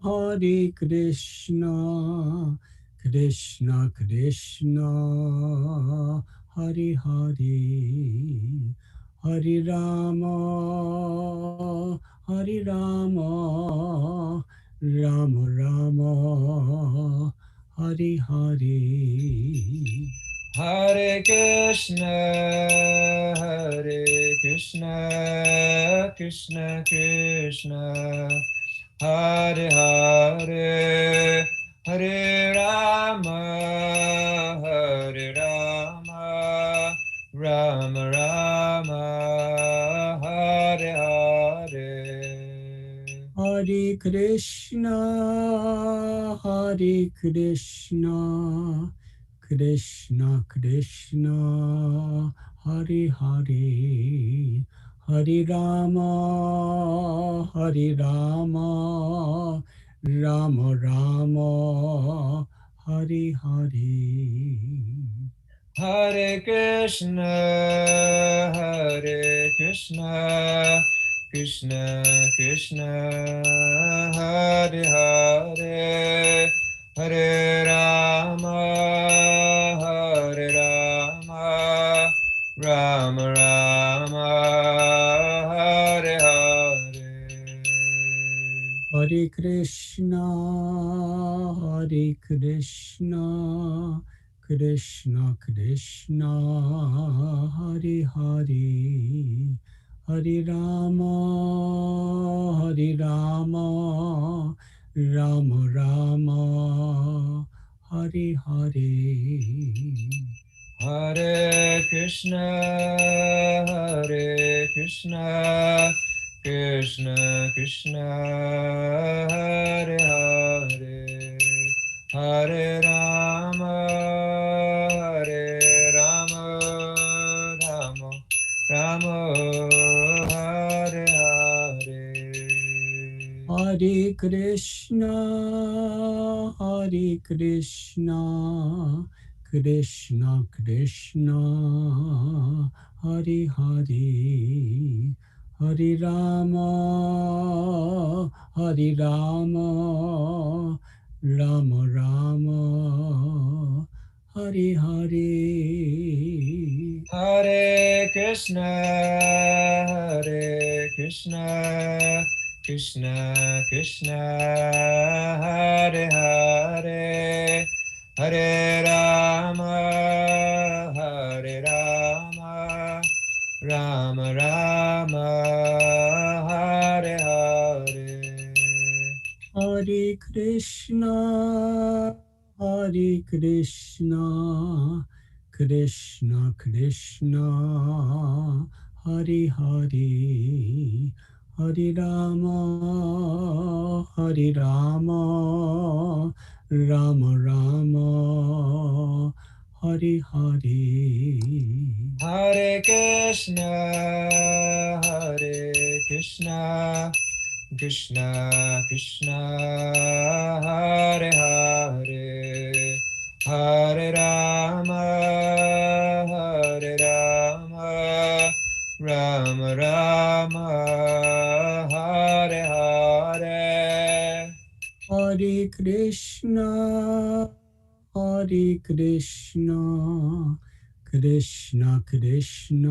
Hare Krishna, Krishna Krishna, Hare Hare, Hare Rama, Hare Rama, Rama Rama, Hare Hare. Hare Krishna, Hare Krishna, Krishna Krishna, Hare Hare, Hare Rama, Hare Rama, Rama Rama, Hare Hare. Hare Krishna, Hare Krishna, Krishna Krishna, Hare Hare, Hare Rama, Hare Rama, Rama Rama, Hare Hare. Hare Krishna, Hare Krishna, Krishna Krishna, Hare Hare, Hare Rama, Hare Rama, Rama Rama, Hare Hare. Hare Krishna, Hare Krishna, Krishna Krishna, Hare Hare, Hare Rama, Hare Rama, Rama Rama, Hare Hare. Hare Krishna, Hare Krishna, Krishna Krishna, Hare Hare, Hare Rama, Hare Rama, Rama Rama, Hare Hare. Hare Krishna, Hare Krishna, Krishna Krishna, Hare Hare, Hare Rama, Hare Rama, Rama Rama, Hare Hare. Hare Krishna, Hare Krishna, Krishna Krishna, Hare Hare, Hare Rama, Hare Rama, Rama Rama, Hare Hare. Hare Krishna, Hare Krishna, Krishna Krishna, Hare Hare, Hare Rama, Hare Rama, Rama Rama, Hare Hare. Hare Krishna, Hare Krishna, Krishna Krishna, Hare Hare, Hare Rama, Hare Rama, Rama Rama, Hare Hare. Hare Krishna, Hare Krishna, Krishna Krishna,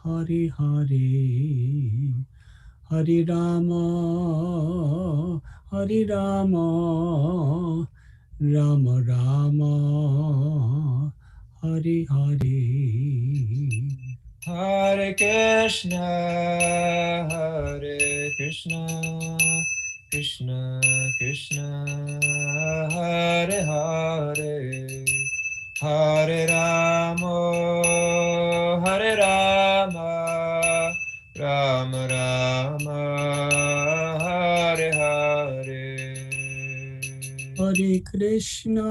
Hare Hare, Hare Rama, Hare Rama, Rama Rama, Hare Hare. Hare Krishna, Hare Krishna, Krishna Krishna, Hare Hare, Hare Rama, Hare Rama, Rama Rama, Hare Hare. Hare Krishna,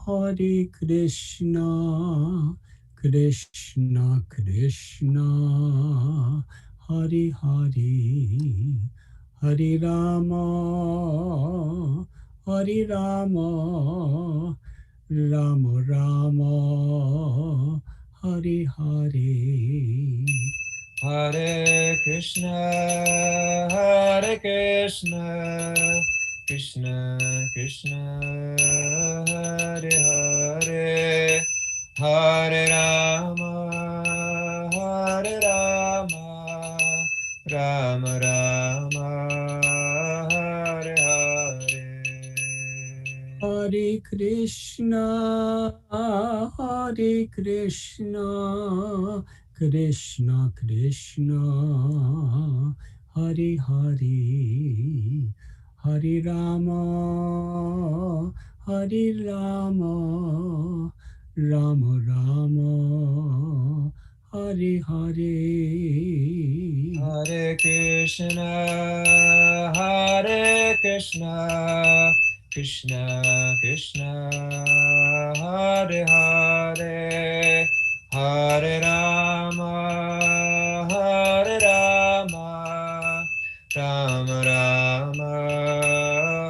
Hare Krishna, Krishna Krishna, Hare Hare, Hare Rama, Hare Rama, Rama Rama, Hare Hare. Hare Krishna, Hare Krishna, Krishna Krishna, Hare Hare, Hare Rama, Hare Rama, Rama Rama, Hare Hare. Hare Krishna, Hare Krishna, Krishna Krishna, Hare Hare, Hare Rama, Hare Rama, Rama Rama, Hare Hare. Hare Krishna, Hare Krishna, Krishna Krishna, Hare Hare, Hare Rama, Hare Rama, Rama Rama,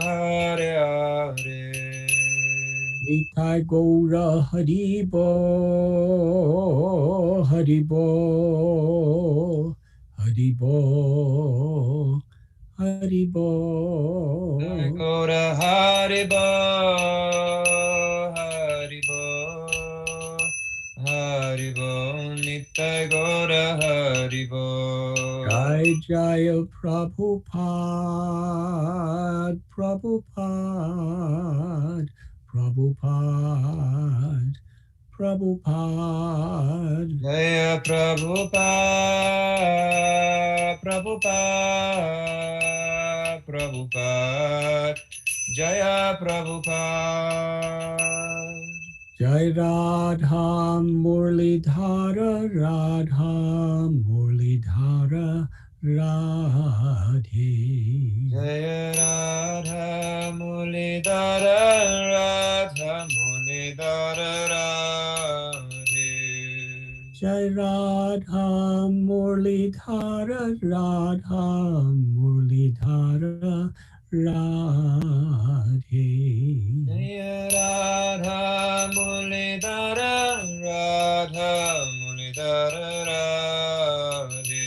Hare Hare. Nitai Gaura Haribo, Haribo, Haribo, Haribo. Gaura Haribo, Haribo, Haribo, Nitai Gaura Haribo. Jai Jaya Prabhupada, Prabhupada, Prabhupada, Prabhupada. Jaya Prabhupada, Prabhupada, Prabhupada, Jaya Prabhupada. Jai Radha Murlidhara, Radha Murlidhara, Radhe. Jaya Radha Murlidhara, Radha Murlidhara, Radhe. Jai Radha Murlidhara, Radha Murlidhara, Radhe. Jaya Radha Murlidhara, Radha Murlidhara, Radhe.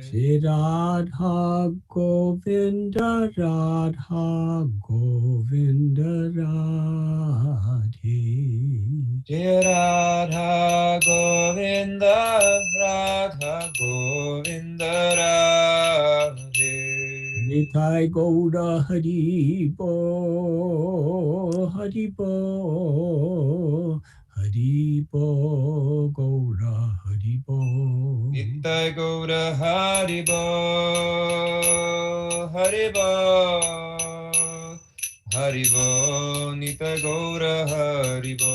Shri Radha Govinda, Radha Govinda, Radhe. Jaya Radha Govinda, Radha Govinda, Radhe. Nitai Gaura Haribo, Haribo, Haribo, Gaura Haribo. Nitai Gaura Haribo, Haribo, Haribo, Nitai Gaura Haribo.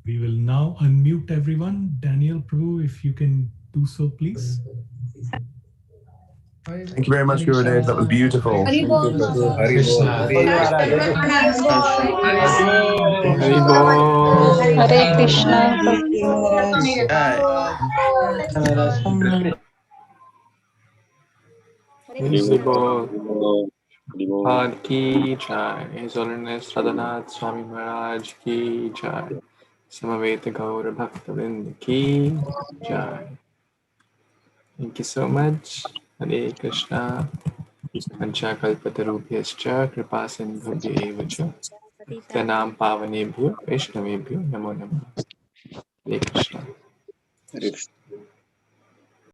We will now unmute everyone. Daniel Prabhu, if you can do so, please. Thank you very much, Gurudev. That was beautiful. Thank you, Prabhu. Hari Bol. Hari Hare Bol. Krishna. Hari Bol. Prabhupada ki jai. His Holiness Radhanath Swami Maharaj ki jai. Samaveta Gaur Bhaktavind ki jai. Thank you so much. Hare Krishna. Panchakalpatarubhyascha kripa sindhubhya eva cha. Nityanam pavanebhyo vaishnavebhyo namo namo. Hare Krishna.